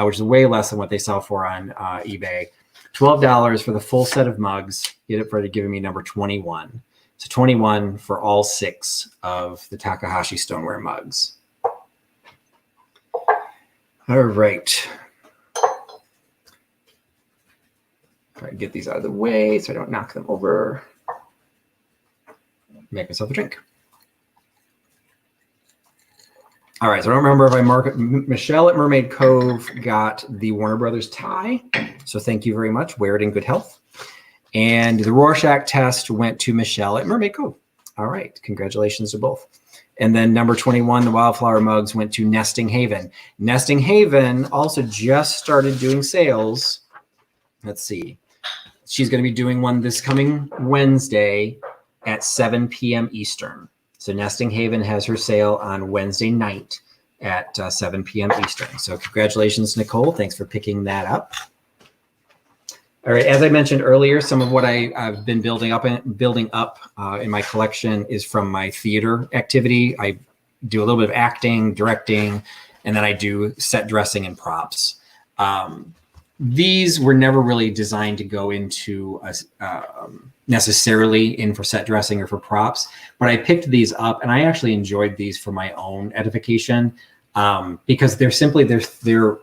which is way less than what they sell for on eBay. $12 for the full set of mugs. Get it for giving me number 21. So 21 for all 6 of the Takahashi stoneware mugs. All right. Try to get these out of the way so I don't knock them over. Make myself a drink. All right, so I don't remember if I marked it. Michelle at Mermaid Cove got the Warner Brothers tie. So thank you very much. Wear it in good health. And the Rorschach test went to Michelle at Mermaid Cove. All right, congratulations to both. And then number 21, the wildflower mugs, went to Nesting Haven. Nesting Haven also just started doing sales. Let's see. She's going to be doing one this coming Wednesday at 7 p.m. Eastern. So Nesting Haven has her sale on Wednesday night at 7 p.m. Eastern. So congratulations, Nicole. Thanks for picking that up. All right, as I mentioned earlier, some of what I've been building up in my collection is from my theater activity. I do a little bit of acting, directing, and then I do set dressing and props. These were never really designed to go into necessarily in for set dressing or for props, but I picked these up and I actually enjoyed these for my own edification. Because they're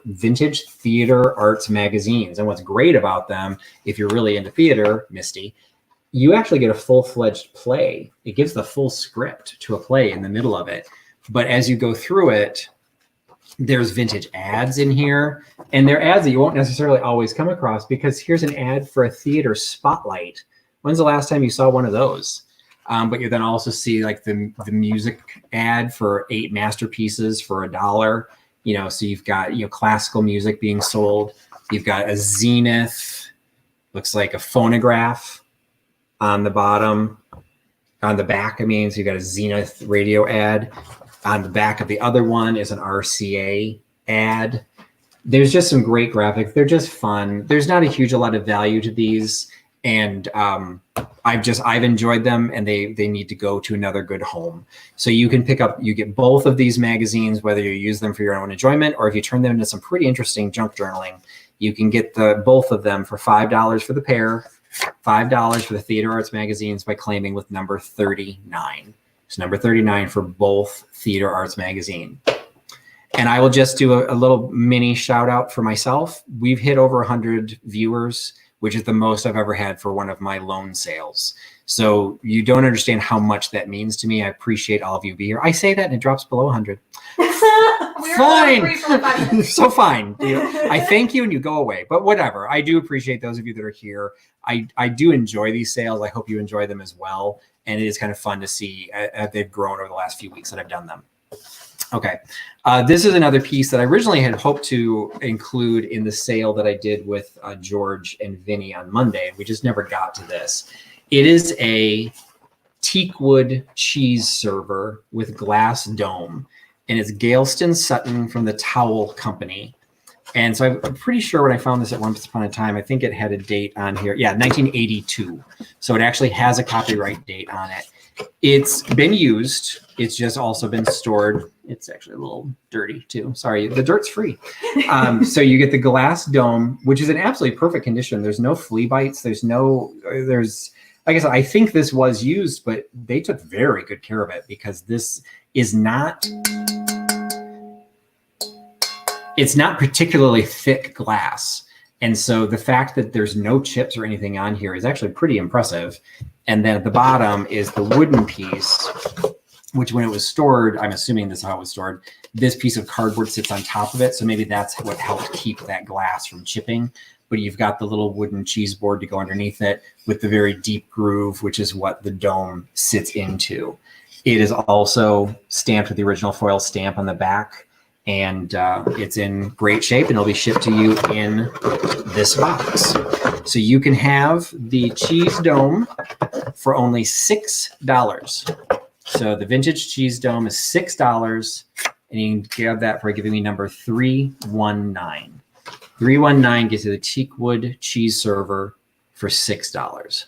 vintage theater arts magazines. And what's great about them, if you're really into theater, Misty, you actually get a full-fledged play. It gives the full script to a play in the middle of it. But as you go through it, there's vintage ads in here. And they're ads that you won't necessarily always come across, because here's an ad for a theater spotlight. When's the last time you saw one of those? But you then also see like the music ad for 8 masterpieces for $1. So you've got classical music being sold. You've got a Zenith Looks like a phonograph on the bottom, on the back, I mean, so you got a Zenith radio ad. On the back of the other one is an RCA ad. There's just some great graphics. They're just fun. There's not a lot of value to these. And I've enjoyed them, and they need to go to another good home. So you can you get both of these magazines, whether you use them for your own enjoyment or if you turn them into some pretty interesting junk journaling. You can get both of them for $5 for the pair, $5 for the Theater Arts magazines by claiming with number 39. It's number 39 for both Theater Arts magazine. And I will just do a little mini shout out for myself. We've hit over 100 viewers, which is the most I've ever had for one of my loan sales. So you don't understand how much that means to me. I appreciate all of you being here. I say that and it drops below 100. Fine. So fine. I thank you and you go away, but whatever. I do appreciate those of you that are here. I do enjoy these sales. I hope you enjoy them as well. And it is kind of fun to see they've grown over the last few weeks that I've done them. Okay. This is another piece that I originally had hoped to include in the sale that I did with George and Vinny on Monday. We just never got to this. It is a teakwood cheese server with glass dome, and it's Galston Sutton from the Towel Company. And so I'm pretty sure when I found this at once upon a time, I think it had a date on here. Yeah, 1982. So it actually has a copyright date on it. It's been used. It's just also been stored. It's actually a little dirty too. Sorry, the dirt's free. So you get the glass dome, which is in absolutely perfect condition. There's no flea bites. Like I said, I think this was used, but they took very good care of it because this is it's not particularly thick glass. And so the fact that there's no chips or anything on here is actually pretty impressive. And then at the bottom is the wooden piece, which when it was stored, I'm assuming this is how it was stored, this piece of cardboard sits on top of it. So maybe that's what helped keep that glass from chipping. But you've got the little wooden cheese board to go underneath it with the very deep groove, which is what the dome sits into. It is also stamped with the original foil stamp on the back. And it's in great shape, and it'll be shipped to you in this box. So you can have the cheese dome for only $6. So the vintage cheese dome is $6, and you can grab that for giving me number 319. 319 gets you the teakwood cheese server for $6.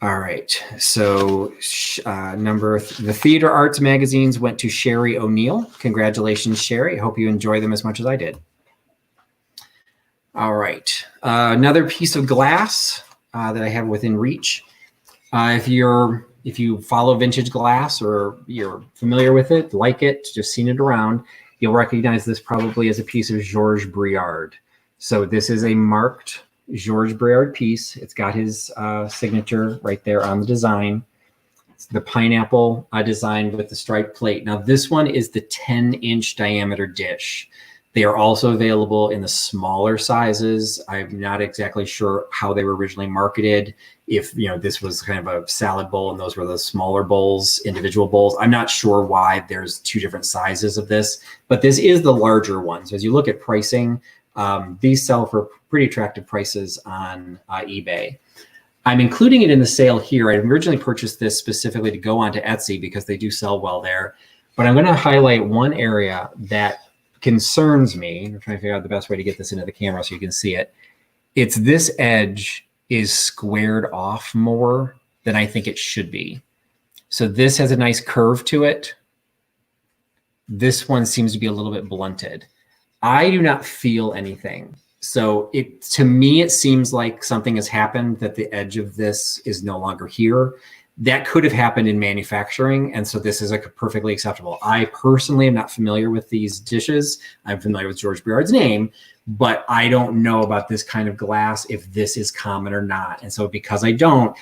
All right, so the Theater Arts magazines went to Sherry O'Neill. Congratulations, Sherry. I hope you enjoy them as much as I did. All right, another piece of glass that I have within reach. If you follow vintage glass or you're familiar with it, like it, just seen it around, you'll recognize this probably as a piece of Georges Briard. So this is a marked Georges Briard piece. It's got his signature right there on the design. It's the pineapple design with the striped plate. Now this one is the 10-inch diameter dish. They are also available in the smaller sizes. I'm not exactly sure how they were originally marketed. If this was kind of a salad bowl and those were the smaller bowls, individual bowls. I'm not sure why there's two different sizes of this, but this is the larger one. So as you look at pricing, these sell for pretty attractive prices on eBay. I'm including it in the sale here. I originally purchased this specifically to go onto Etsy because they do sell well there. But I'm going to highlight one area that concerns me. I'm trying to figure out the best way to get this into the camera so you can see it. It's this edge is squared off more than I think it should be. So this has a nice curve to it. This one seems to be a little bit blunted. I do not feel anything. So to me, it seems like something has happened, that the edge of this is no longer here. That could have happened in manufacturing. And so this is perfectly acceptable. I personally am not familiar with these dishes. I'm familiar with Georges Briard's name, but I don't know about this kind of glass, if this is common or not. And so because I don't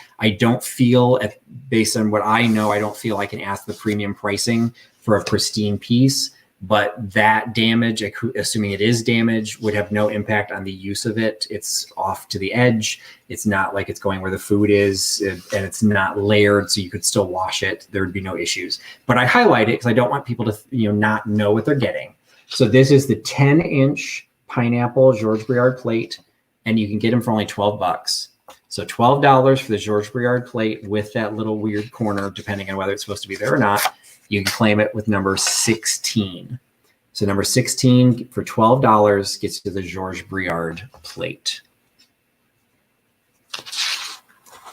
feel, based on what I know, I don't feel I can ask the premium pricing for a pristine piece. But that damage, assuming it is damage, would have no impact on the use of it. It's off to the edge. It's not like it's going where the food is, and it's not layered, so you could still wash it. There would be no issues. But I highlight it because I don't want people to not know what they're getting. So this is the 10-inch pineapple George Briard plate, and you can get them for only $12. So $12 for the George Briard plate with that little weird corner, depending on whether it's supposed to be there or not. You can claim it with number 16. So number 16 for $12 gets you the George Briard plate.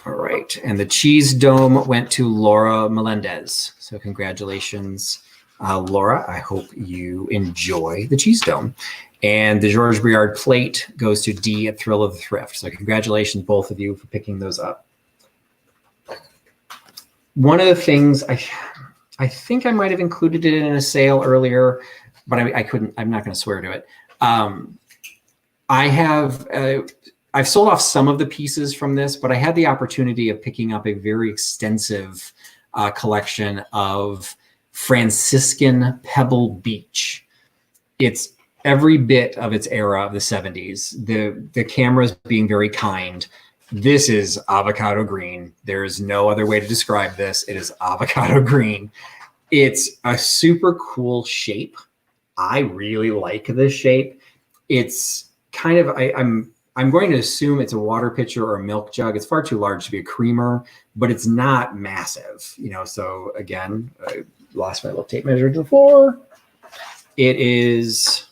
All right, and the cheese dome went to Laura Melendez. So congratulations, Laura. I hope you enjoy the cheese dome. And the George Briard plate goes to D at Thrill of the Thrift. So congratulations, both of you, for picking those up. One of the things, I think I might have included it in a sale earlier, but I couldn't. I'm not going to swear to it. I've sold off some of the pieces from this, but I had the opportunity of picking up a very extensive collection of Franciscan Pebble Beach. It's every bit of its era of the 70s. The cameras being very kind. This is avocado green. There is no other way to describe this. It is avocado green. It's a super cool shape. I really like this shape. It's kind of, I'm going to assume it's a water pitcher or a milk jug. It's far too large to be a creamer, but it's not massive, you know. So again, I lost my little tape measure to the floor. It is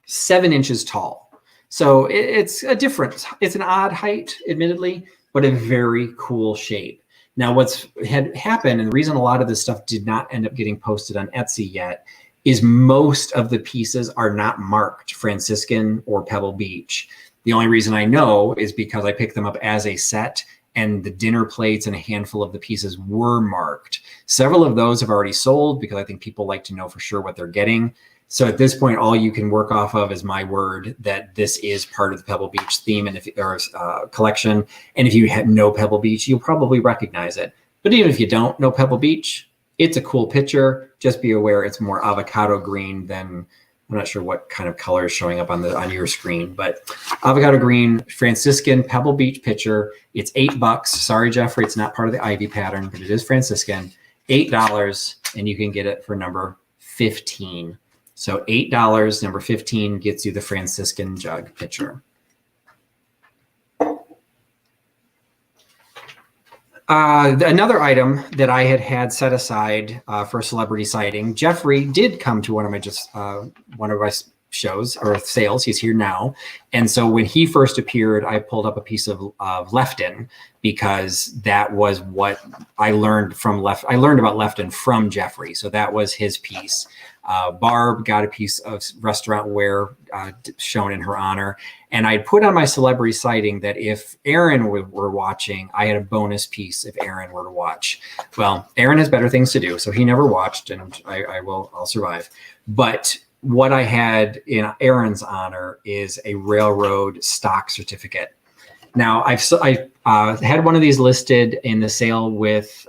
7 inches tall. So it's an odd height, admittedly, but a very cool shape. Now, what's had happened, and the reason a lot of this stuff did not end up getting posted on Etsy yet, is most of the pieces are not marked Franciscan or Pebble Beach. The only reason I know is because I picked them up as a set, and the dinner plates and a handful of the pieces were marked. Several of those have already sold because I think people like to know for sure what they're getting. So at this point, all you can work off of is my word that this is part of the Pebble Beach theme and collection. And if you know Pebble Beach, you'll probably recognize it. But even if you don't know Pebble Beach, it's a cool picture. Just be aware it's more avocado green than, I'm not sure what kind of color is showing up on your screen, but avocado green, Franciscan Pebble Beach picture. It's $8. Sorry, Jeffrey, it's not part of the Ivy pattern, but it is Franciscan. $8, and you can get it for number 15. So $8, number 15 gets you the Franciscan jug pitcher. Another item that I had set aside for celebrity sighting. Jeffrey did come to one of my shows or sales. He's here now, and so when he first appeared, I pulled up a piece of Lefton because that was what I learned from I learned about Lefton from Jeffrey, so that was his piece. Barb got a piece of restaurant wear shown in her honor. And I put on my celebrity sighting that if Aaron were watching, I had a bonus piece if Aaron were to watch. Well, Aaron has better things to do, so he never watched, and I'll survive. But what I had in Aaron's honor is a railroad stock certificate. Now, I had one of these listed in the sale with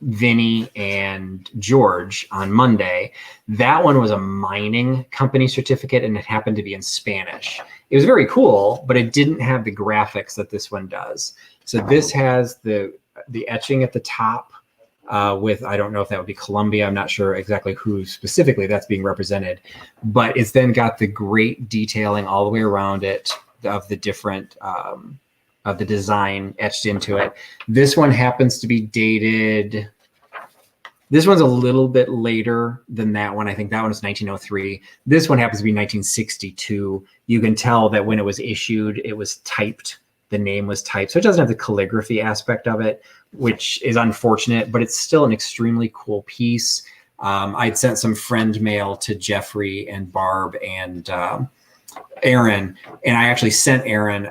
Vinny and George on Monday. That one was a mining company certificate, and it happened to be in Spanish. It was very cool, but it didn't have the graphics that this one does. So this has the etching at the top with, I don't know if that would be Colombia. I'm not sure exactly who specifically that's being represented, but it's then got the great detailing all the way around it of the different of the design etched into it. This one happens to be dated. This one's a little bit later than that one. I think that one is 1903. This one happens to be 1962. You can tell that when it was issued, it was typed. The name was typed. So it doesn't have the calligraphy aspect of it, which is unfortunate, but it's still an extremely cool piece. I'd sent some friend mail to Jeffrey and Barb and Aaron, and I actually sent Aaron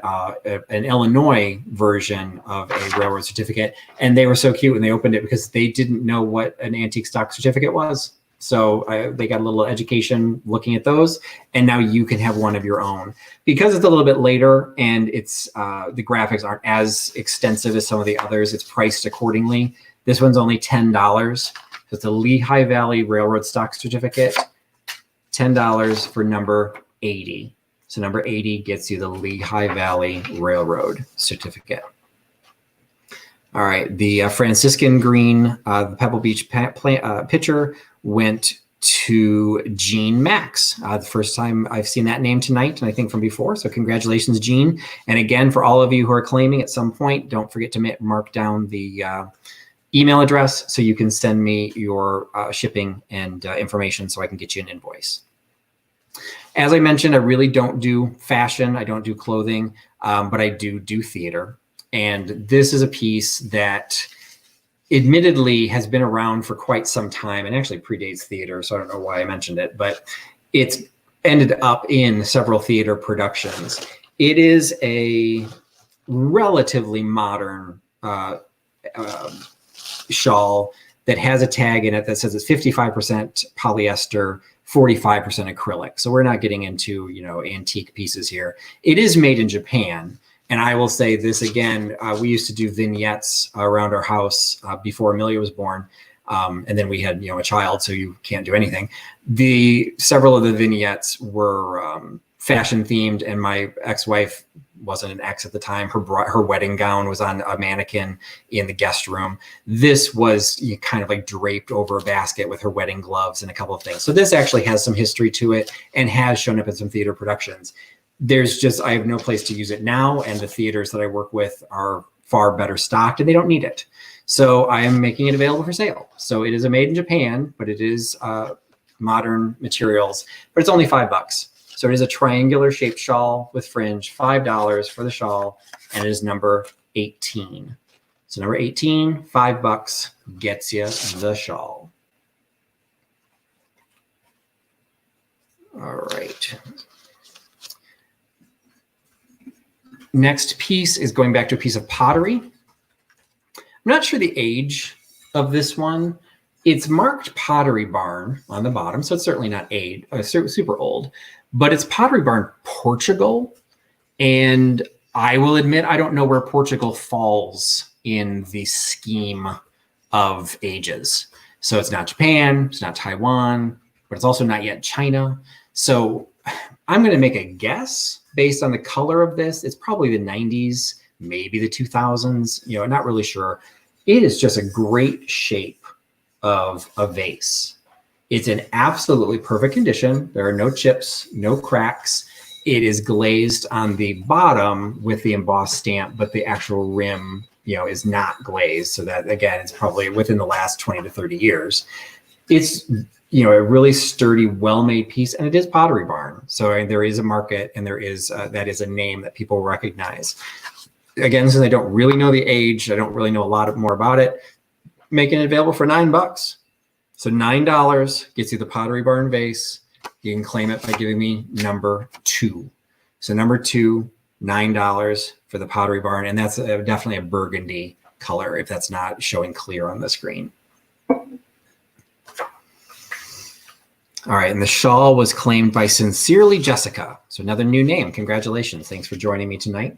an Illinois version of a railroad certificate, and they were so cute when they opened it because they didn't know what an antique stock certificate was. So they got a little education looking at those, and now you can have one of your own. Because it's a little bit later and it's the graphics aren't as extensive as some of the others, it's priced accordingly. This one's only $10. So it's a Lehigh Valley Railroad stock certificate, $10 for number 80. So number 80 gets you the Lehigh Valley Railroad certificate. All right, the Franciscan green, the Pebble Beach pitcher went to Jean Max. The first time I've seen that name tonight, and I think from before. So congratulations, Jean. And again, for all of you who are claiming at some point, don't forget to mark down the email address so you can send me your shipping and information so I can get you an invoice. As I mentioned, I really don't do fashion. I don't do clothing, but I do theater. And this is a piece that admittedly has been around for quite some time and actually predates theater. So I don't know why I mentioned it, but it's ended up in several theater productions. It is a relatively modern shawl that has a tag in it that says it's 55% polyester, 45% acrylic. So we're not getting into, antique pieces here. It is made in Japan. And I will say this again, we used to do vignettes around our house before Amelia was born. And then we had, a child, so you can't do anything. Several of the vignettes were fashion themed, and my ex-wife wasn't an ex at the time. Her wedding gown was on a mannequin in the guest room. This was kind of like draped over a basket with her wedding gloves and a couple of things. So this actually has some history to it and has shown up in some theater productions. I have no place to use it now, and the theaters that I work with are far better stocked and they don't need it. So I am making it available for sale. So it is made in Japan, but it is modern materials, but it's only $5. So it is a triangular shaped shawl with fringe, $5 for the shawl, and it is number 18. So number 18, $5 gets you the shawl. All right. Next piece is going back to a piece of pottery. I'm not sure the age of this one. It's marked Pottery Barn on the bottom, so it's certainly not super old, but it's Pottery Barn, Portugal. And I will admit, I don't know where Portugal falls in the scheme of ages. So it's not Japan, it's not Taiwan, but it's also not yet China. So I'm going to make a guess based on the color of this. It's probably the 90s, maybe the 2000s, not really sure. It is just a great shape of a vase. It's in absolutely perfect condition. There are no chips, no cracks. It is glazed on the bottom with the embossed stamp, but the actual rim, is not glazed. So that, again, it's probably within the last 20 to 30 years. It's a really sturdy, well-made piece, and it is Pottery Barn. So there is a market, and there is that is a name that people recognize. Again, since I don't really know the age, I don't really know a lot more about it, making it available for $9. So $9 gets you the Pottery Barn vase. You can claim it by giving me number 2. So number 2, $9 for the Pottery Barn, and that's definitely a burgundy color if that's not showing clear on the screen. All right, and the shawl was claimed by Sincerely Jessica. So another new name. Congratulations. Thanks for joining me tonight.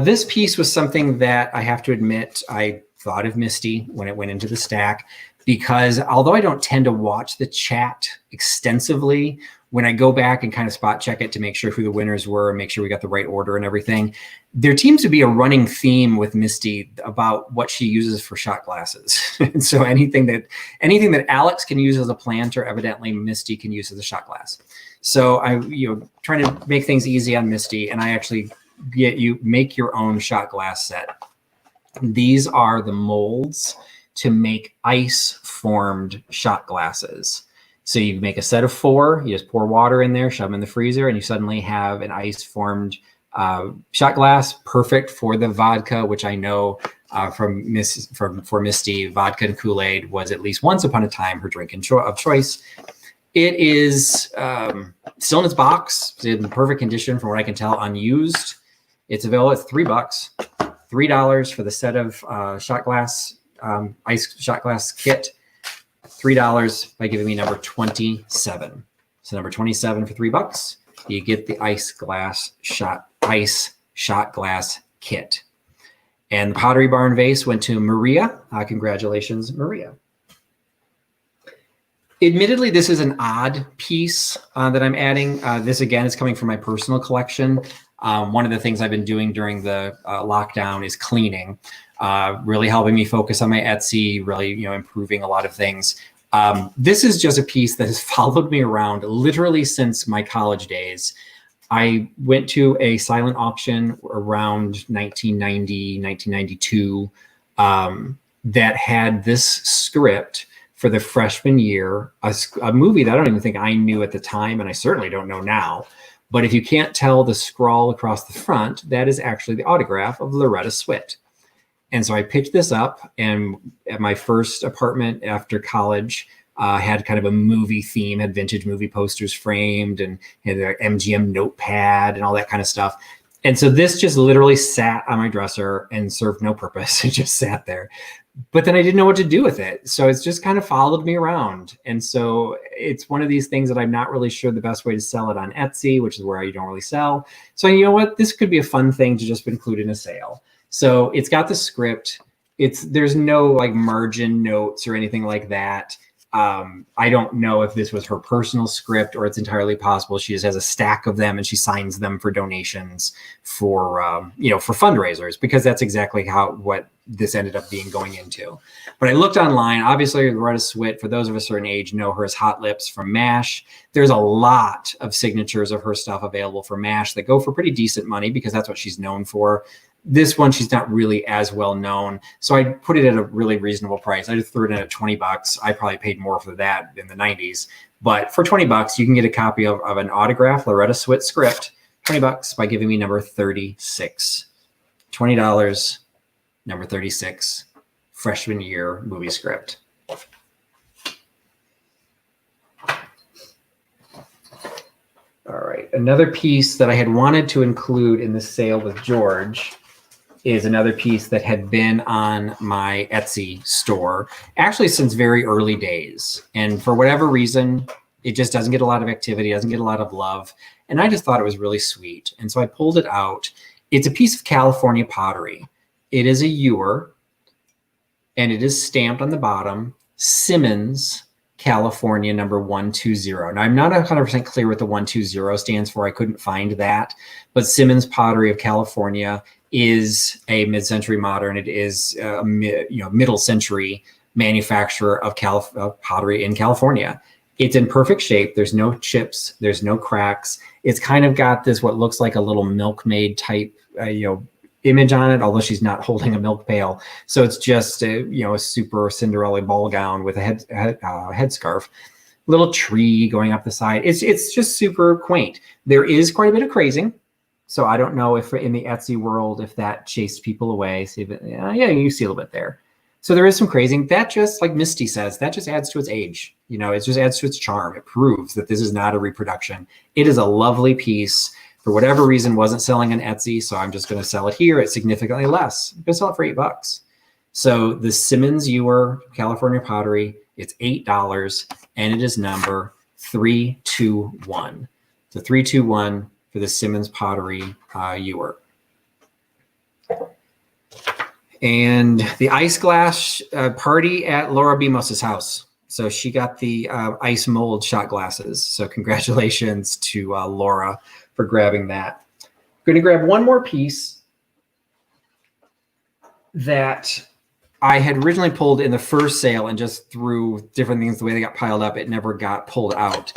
This piece was something that I have to admit I thought of Misty when it went into the stack, because although I don't tend to watch the chat extensively, when I go back and kind of spot check it to make sure who the winners were and make sure we got the right order and everything, there seems to be a running theme with Misty about what she uses for shot glasses. And so anything that Alex can use as a planter, evidently Misty can use as a shot glass. So I, trying to make things easy on Misty, and I actually get you make your own shot glass set. These are the molds to make ice formed shot glasses. So you make a set of 4, you just pour water in there, shove them in the freezer, and you suddenly have an ice-formed shot glass, perfect for the vodka, which I know for Misty, vodka and Kool-Aid was at least once upon a time her drink of choice. It is still in its box, it's in perfect condition from what I can tell, unused. It's available at $3. $3 for the set of shot glass, ice shot glass kit. $3 by giving me number 27. So number 27 for $3, you get the ice shot glass kit. And the Pottery Barn vase went to Maria. Congratulations, Maria. Admittedly, this is an odd piece that I'm adding. This again is coming from my personal collection. One of the things I've been doing during the lockdown is cleaning, really helping me focus on my Etsy, really improving a lot of things. This is just a piece that has followed me around literally since my college days. I went to a silent auction around 1990, 1992 that had this script for the freshman year, a movie that I don't even think I knew at the time, and I certainly don't know now. But if you can't tell the scrawl across the front, that is actually the autograph of Loretta Swit. And so I picked this up, and at my first apartment after college, had kind of a movie theme, had vintage movie posters framed and had an MGM notepad and all that kind of stuff. And so this just literally sat on my dresser and served no purpose. It just sat there. But then I didn't know what to do with it. So it's just kind of followed me around. And so it's one of these things that I'm not really sure the best way to sell it on Etsy, which is where you don't really sell. So you know what? This could be a fun thing to just include in a sale. So it's got the script. There's no like margin notes or anything like that. I don't know if this was her personal script, or it's entirely possible she just has a stack of them and she signs them for donations for fundraisers, because that's exactly what this ended up going into. But I looked online. Obviously, Loretta Swit, for those of a certain age, know her as Hot Lips from MASH. There's a lot of signatures of her stuff available for MASH that go for pretty decent money, because that's what she's known for. This one, she's not really as well known. So I put it at a really reasonable price. I just threw it in at $20. I probably paid more for that in the 90s. But for $20, you can get a copy of an autographed Loretta Swit script, $20, by giving me number 36. $20, number 36, freshman year movie script. All right. Another piece that I had wanted to include in the sale with George is another piece that had been on my Etsy store actually since very early days. And for whatever reason, it just doesn't get a lot of activity, doesn't get a lot of love. And I just thought it was really sweet. And so I pulled it out. It's a piece of California pottery. It is a ewer, and it is stamped on the bottom, Simmons, California, number 120. Now, I'm not 100% clear what the 120 stands for. I couldn't find that. But Simmons Pottery of California is a mid-century modern. It is a middle century manufacturer of pottery in California. It's in perfect shape. There's no chips. There's no cracks. It's kind of got this what looks like a little milkmaid type image on it, although she's not holding a milk pail. So it's just a super Cinderella ball gown with a headscarf. Little tree going up the side. It's just super quaint. There is quite a bit of crazing. So I don't know if in the Etsy world, if that chased people away. See if you see a little bit there. So there is some crazing. That just, like Misty says, that just adds to its age. It just adds to its charm. It proves that this is not a reproduction. It is a lovely piece. For whatever reason, wasn't selling on Etsy, so I'm just going to sell it here at significantly less. I'm going to sell it for $8. So the Simmons Ewer California Pottery, it's $8, and it is number 321. So 321 for the Simmons Pottery ewer. And the ice glass party at Laura Bimos's house. So she got the ice mold shot glasses. So congratulations to Laura for grabbing that. I'm going to grab one more piece that I had originally pulled in the first sale, and just through different things, the way they got piled up, it never got pulled out.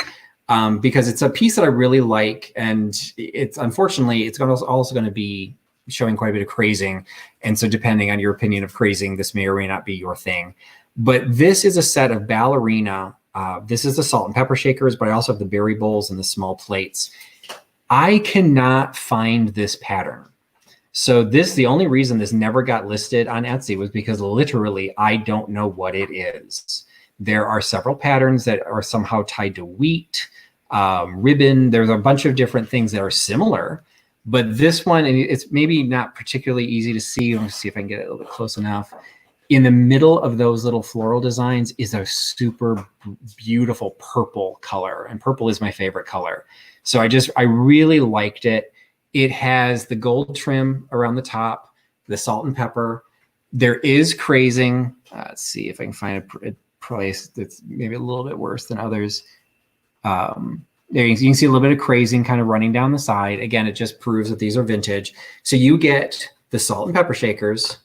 Because it's a piece that I really like, and it's unfortunately it's also going to be showing quite a bit of crazing, and so depending on your opinion of crazing, this may or may not be your thing. But this is a set of ballerina. This is the salt and pepper shakers, but I also have the berry bowls and the small plates. I cannot find this pattern. So the only reason this never got listed on Etsy was because literally I don't know what it is. There are several patterns that are somehow tied to wheat, ribbon. There's a bunch of different things that are similar, but this one, and it's maybe not particularly easy to see. Let me see if I can get it a little bit close enough. In the middle of those little floral designs is a super beautiful purple color, and purple is my favorite color. So I really liked it. It has the gold trim around the top, the salt and pepper. There is crazing. Let's see if I can find a place that's maybe a little bit worse than others. There you can see a little bit of crazing kind of running down the side. Again, it just proves that these are vintage. So you get the salt and pepper shakers,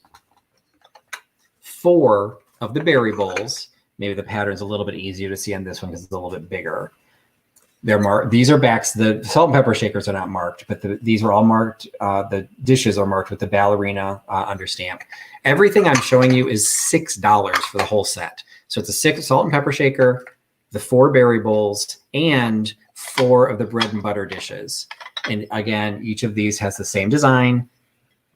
4 of the berry bowls. Maybe the pattern's a little bit easier to see on this one because it's a little bit bigger. They're marked. These are backs. The salt and pepper shakers are not marked, but these are all marked. The dishes are marked with the ballerina understamp. Everything I'm showing you is $6 for the whole set. So it's a 6 salt and pepper shaker, the 4 berry bowls, and 4 of the bread and butter dishes. And again, each of these has the same design.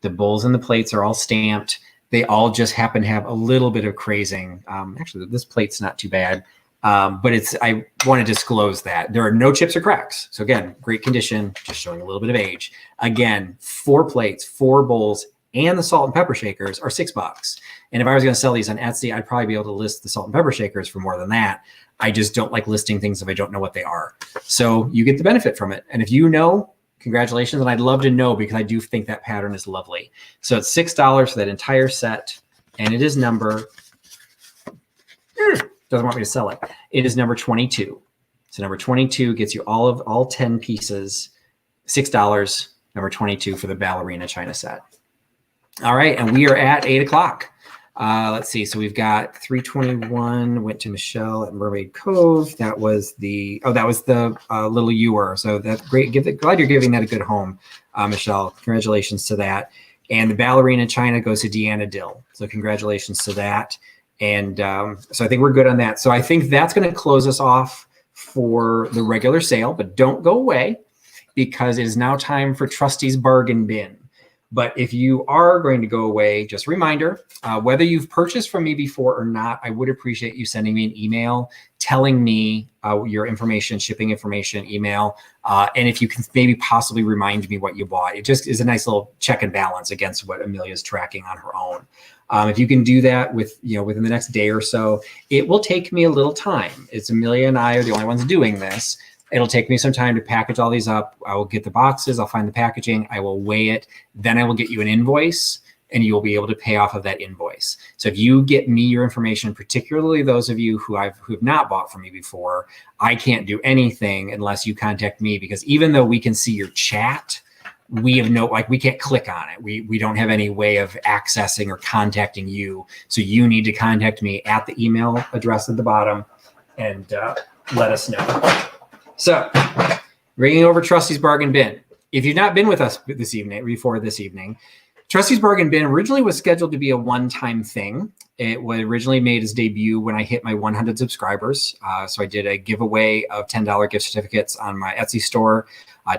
The bowls and the plates are all stamped. They all just happen to have a little bit of crazing. Actually, this plate's not too bad. But I want to disclose that there are no chips or cracks. So again, great condition, just showing a little bit of age. Again, 4 plates, 4 bowls, and the salt and pepper shakers are $6. And if I was going to sell these on Etsy, I'd probably be able to list the salt and pepper shakers for more than that. I just don't like listing things if I don't know what they are. So you get the benefit from it. And if you know, congratulations. And I'd love to know because I do think that pattern is lovely. So it's $6 for that entire set. And it is number... doesn't want me to sell it. It is number 22. So number 22 gets you all 10 pieces, $6, number 22 for the ballerina china set. All right, and we are at 8 o'clock. Let's see. So we've got 321 went to Michelle at Mermaid Cove. That was the little ewer. So that's great. Glad you're giving that a good home, Michelle. Congratulations to that. And the ballerina china goes to Deanna Dill. So congratulations to that. And so I think we're good on that. So I think that's going to close us off for the regular sale, but don't go away because it is now time for Trusty's bargain bin. But if you are going to go away, just a reminder, whether you've purchased from me before or not, I would appreciate you sending me an email telling me your information, shipping information, email. And if you can maybe possibly remind me what you bought. It just is a nice little check and balance against what Amelia's tracking on her own. If you can do that within the next day or so, it will take me a little time. It's Amelia and I are the only ones doing this. It'll take me some time to package all these up. I will get the boxes. I'll find the packaging. I will weigh it. Then I will get you an invoice and you'll be able to pay off of that invoice. So if you get me your information, particularly those of you who've not bought from me before, I can't do anything unless you contact me because even though we can see your chat, we can't click on it. We don't have any way of accessing or contacting you. So you need to contact me at the email address at the bottom and let us know. So bringing over Trusty's bargain bin. If you've not been with us this evening, Trusty's bargain bin originally was scheduled to be a one-time thing. It was originally made its debut when I hit my 100 subscribers. So I did a giveaway of $10 gift certificates on my Etsy store,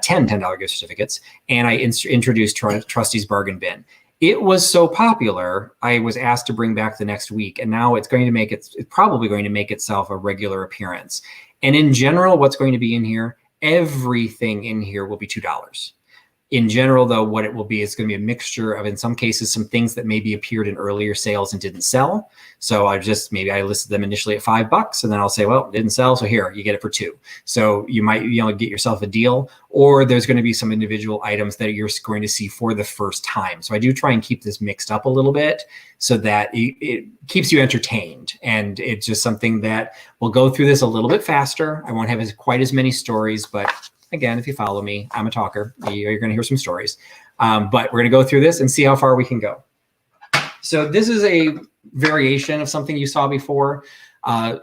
10 $10 gift certificates, and I introduced Trusty's bargain bin. It was so popular, I was asked to bring back the next week, and now it's probably going to make itself a regular appearance. And in general, what's going to be in here, everything in here will be $2. In general, though, what it will be is going to be a mixture of, in some cases, some things that maybe appeared in earlier sales and didn't sell. So I listed them initially at $5, and then I'll say, well, it didn't sell, so here, you get it for $2. So you might get yourself a deal, or there's going to be some individual items that you're going to see for the first time. So I do try and keep this mixed up a little bit so that it keeps you entertained. And it's just something that we'll go through this a little bit faster. I won't have quite as many stories, but again, if you follow me, I'm a talker. You're going to hear some stories. But we're going to go through this and see how far we can go. So this is a variation of something you saw before.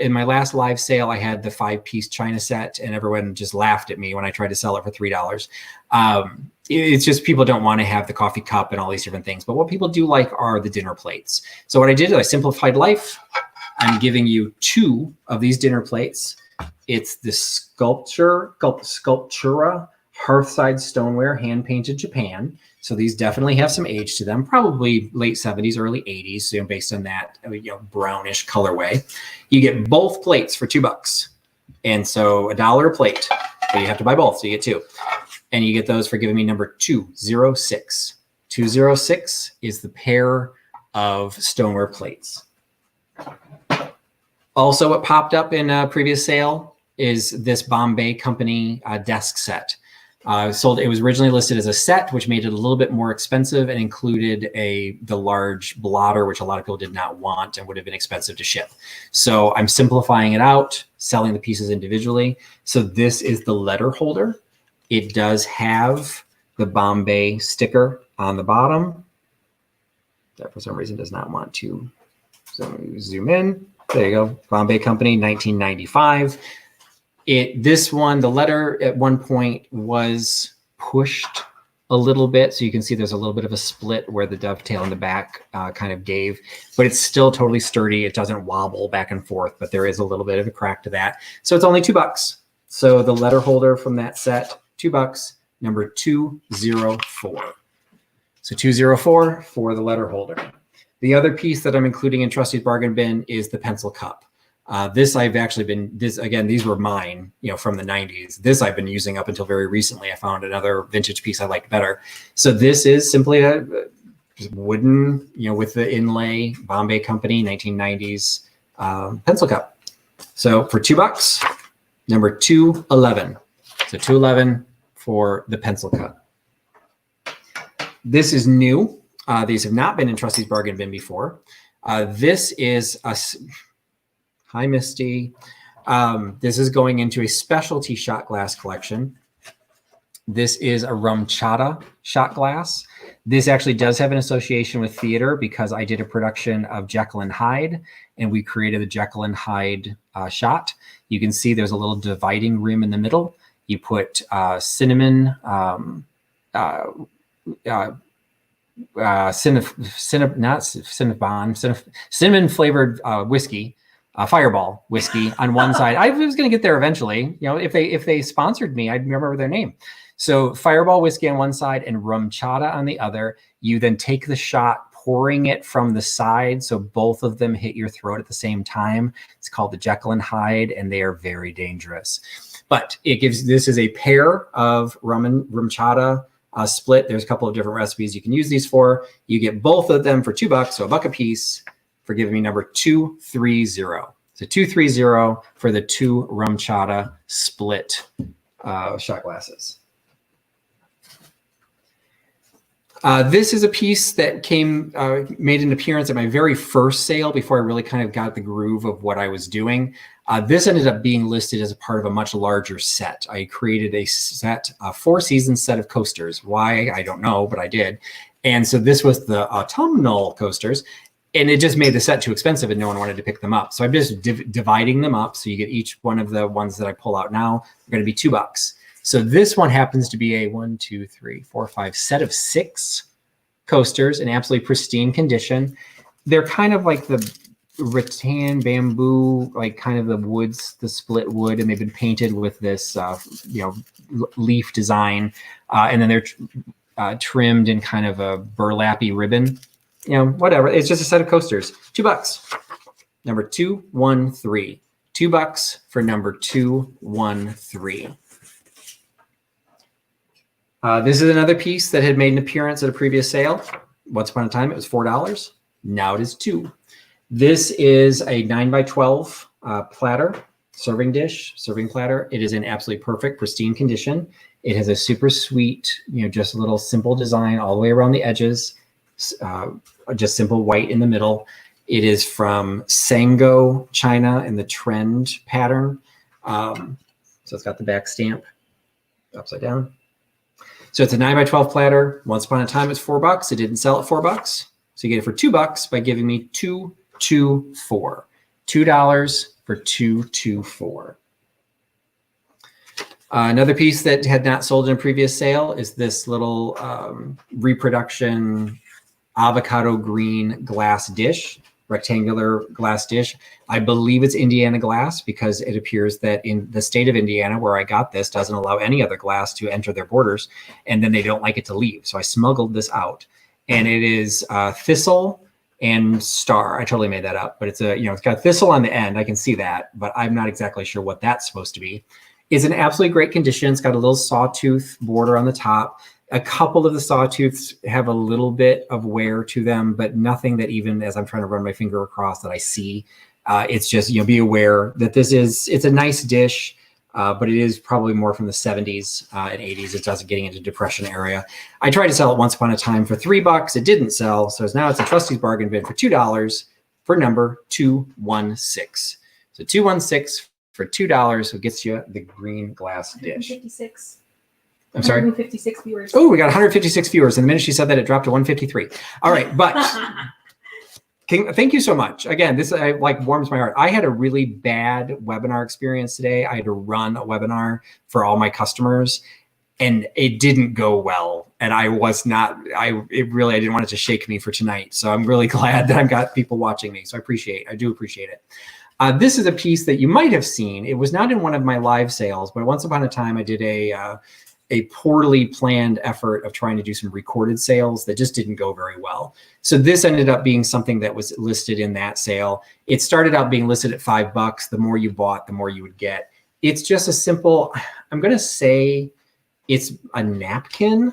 In my last live sale, I had the 5-piece china set, and everyone just laughed at me when I tried to sell it for $3. It's just people don't want to have the coffee cup and all these different things. But what people do like are the dinner plates. So what I did is I simplified life. I'm giving you 2 of these dinner plates. It's the Sculptura Hearthside Stoneware, hand-painted Japan. So these definitely have some age to them, probably late 70s, early 80s, so based on that brownish colorway. You get both plates for $2. And so $1 a plate, but you have to buy both, so you get 2. And you get those for giving me number 206. 206 is the pair of stoneware plates. Also, what popped up in a previous sale is this Bombay Company desk set. It was originally listed as a set, which made it a little bit more expensive and included the large blotter, which a lot of people did not want and would have been expensive to ship. So I'm simplifying it out, selling the pieces individually. So this is the letter holder. It does have the Bombay sticker on the bottom. That for some reason does not want to zoom in. There you go. Bombay Company, 1995. This one, the letter at one point was pushed a little bit. So you can see there's a little bit of a split where the dovetail in the back kind of gave, but it's still totally sturdy. It doesn't wobble back and forth, but there is a little bit of a crack to that. So it's only $2. So the letter holder from that set, $2, number 204. So 204 for the letter holder. The other piece that I'm including in Trusty's bargain bin is the pencil cup. This I've actually been, again, these were mine, from the 90s. This I've been using up until very recently. I found another vintage piece I liked better. So this is simply a wooden, with the inlay Bombay Company 1990s pencil cup. So for $2, number 211. So 211 for the pencil cup. This is new. These have not been in Trusty's bargain bin before. This is a... Hi, Misty. This is going into a specialty shot glass collection. This is a rum chata shot glass. This actually does have an association with theater because I did a production of Jekyll and Hyde, and we created the Jekyll and Hyde shot. You can see there's a little dividing rim in the middle. You put cinnamon, cinnamon flavored whiskey. Fireball whiskey on one side. I was going to get there eventually. If they sponsored me, I'd remember their name. So Fireball whiskey on one side and rum chata on the other. You then take the shot, pouring it from the side, so both of them hit your throat at the same time. It's called the Jekyll and Hyde, and they are very dangerous. But this is a pair of rum chata split. There's a couple of different recipes you can use these for. You get both of them for $2, so $1 a piece. For giving me number 230. So 230 for the 2 rum chata split shot glasses. This is a piece that made an appearance at my very first sale before I really kind of got the groove of what I was doing. This ended up being listed as a part of a much larger set. I created a set, a 4-season set of coasters. Why? I don't know, but I did. And so this was the autumnal coasters. And it just made the set too expensive and no one wanted to pick them up. So I'm just dividing them up. So you get each one of the ones that I pull out now are going to be $2. So this one happens to be a 1, 2, 3, 4, 5 set of 6 coasters in absolutely pristine condition. They're kind of like the rattan bamboo, like kind of the woods, the split wood, and they've been painted with this, leaf design. And then they're trimmed in kind of a burlappy ribbon. Whatever. It's just a set of coasters. $2. Number 213. $2 for number 213. This is another piece that had made an appearance at a previous sale. Once upon a time, it was $4. Now it is $2. This is a 9x12 platter, serving platter. It is in absolutely perfect, pristine condition. It has a super sweet, just a little simple design all the way around the edges. Just simple white in the middle. It is from Sango, China, in the trend pattern. So it's got the back stamp upside down. So it's a 9x12 platter. Once upon a time, it's $4. It didn't sell at $4. So you get it for $2 by giving me 224. $2 for 224. Another piece that had not sold in a previous sale is this little reproduction avocado green glass dish, rectangular glass dish. I believe it's Indiana glass because it appears that in the state of Indiana, where I got this, doesn't allow any other glass to enter their borders, and then they don't like it to leave. So I smuggled this out, and it is thistle and star. I totally made that up, but it's it's got thistle on the end. I can see that, but I'm not exactly sure what that's supposed to be. It's in absolutely great condition. It's got a little sawtooth border on the top. A couple of the sawtooths have a little bit of wear to them, but nothing that even as I'm trying to run my finger across that I see. It's just, be aware that it's a nice dish, but it is probably more from the 70s and 80s. It doesn't getting into depression area. I tried to sell it once upon a time for $3. It didn't sell. So now it's a Trusty's bargain bin for $2 for number 216. So 216 for $2, so it gets you the green glass dish. 156. I'm sorry? 156 viewers. Oh, we got 156 viewers. And the minute she said that, it dropped to 153. All right, but Thank you so much. Again, this like warms my heart. I had a really bad webinar experience today. I had to run a webinar for all my customers, and it didn't go well. And I was not, I didn't want it to shake me for tonight. So I'm really glad that I've got people watching me. So I do appreciate it. This is a piece that you might have seen. It was not in one of my live sales, but once upon a time I did a poorly planned effort of trying to do some recorded sales that just didn't go very well. So this ended up being something that was listed in that sale. It started out being listed at $5. The more you bought, the more you would get. It's just a simple, I'm going to say it's a napkin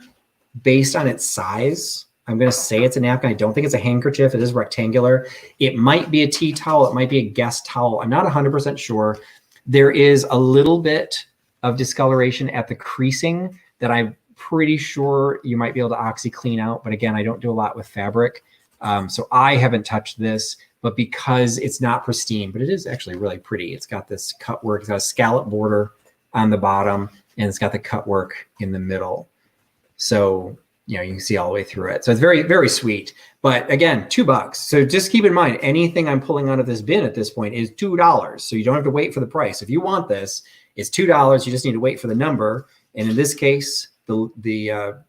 based on its size. I'm going to say it's a napkin. I don't think it's a handkerchief. It is rectangular. It might be a tea towel. It might be a guest towel. I'm not 100% sure. There is a little bit of discoloration at the creasing that I'm pretty sure you might be able to OxyClean out. But again, I don't do a lot with fabric. So I haven't touched this, but because it's not pristine, but it is actually really pretty. It's got this cut work. It's got a scallop border on the bottom, and it's got the cut work in the middle. So, you know, you can see all the way through it. So it's very, very sweet. But again, $2. So just keep in mind, anything I'm pulling out of this bin at this point is $2. So you don't have to wait for the price. If you want this, it's $2. You just need to wait for the number. And in this case, the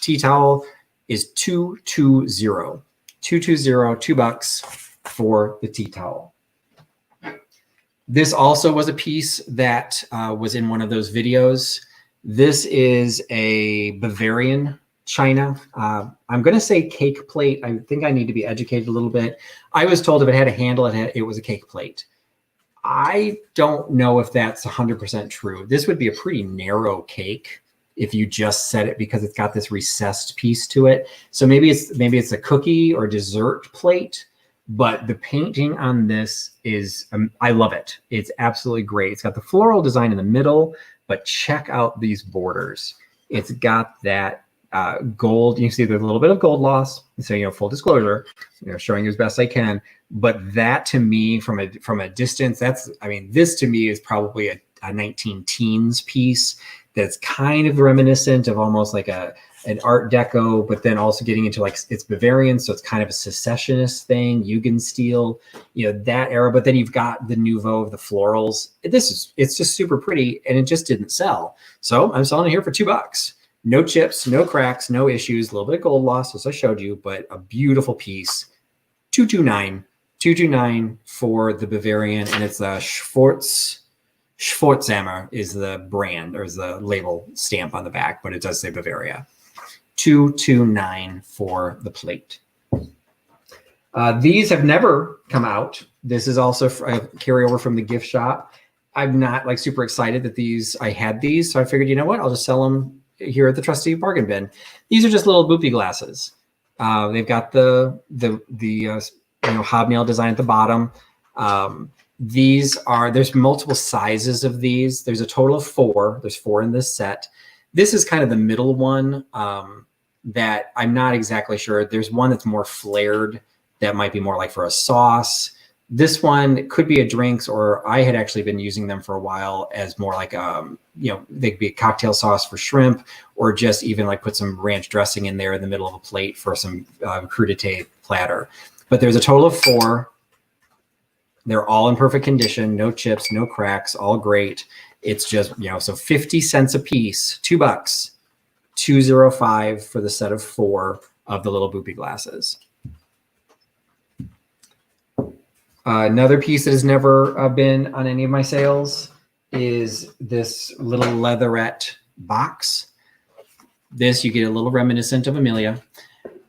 tea towel is 220. 220, $2 for the tea towel. This also was a piece that was in one of those videos. This is a Bavarian china. I'm going to say cake plate. I think I need to be educated a little bit. I was told if it had a handle, it was a cake plate. I don't know if that's 100% true. This would be a pretty narrow cake if you just set it because it's got this recessed piece to it. So maybe it's a cookie or dessert plate, but the painting on this is, I love it. It's absolutely great. It's got the floral design in the middle, but check out these borders. It's got that gold. You can see there's a little bit of gold loss. So, you know, full disclosure, you know, showing you as best I can. But that to me, from a distance, this to me is probably a 19 teens piece that's kind of reminiscent of almost like an Art Deco, but then also getting into like it's Bavarian, so it's kind of a secessionist thing, Jugendstil, you know, that era. But then you've got the nouveau of the florals. It's just super pretty, and it just didn't sell. So I'm selling it here for $2. No chips, no cracks, no issues. A little bit of gold loss, as I showed you, but a beautiful piece. $229 for the Bavarian, and it's a Schwarzhammer is the brand or is the label stamp on the back, but it does say Bavaria. $229 for the plate. These have never come out. This is also a carryover from the gift shop. I'm not like super excited that I had these, so I figured, you know what, I'll just sell them here at the Trusty bargain bin. These are just little boopy glasses. They've got the hobnail design at the bottom. There's multiple sizes of these. There's a total of 4. There's 4 in this set. This is kind of the middle one that I'm not exactly sure. There's one that's more flared that might be more like for a sauce. This one could be a drinks, or I had actually been using them for a while as more like, they could be a cocktail sauce for shrimp, or just even like put some ranch dressing in there in the middle of a plate for some crudité platter. But there's a total of 4. They're all in perfect condition, no chips, no cracks, all great. It's just, so 50 cents a piece, $2, $2.05 for the set of 4 of the little boopy glasses. Another piece that has never been on any of my sales is this little leatherette box. This, you get a little reminiscent of Amelia.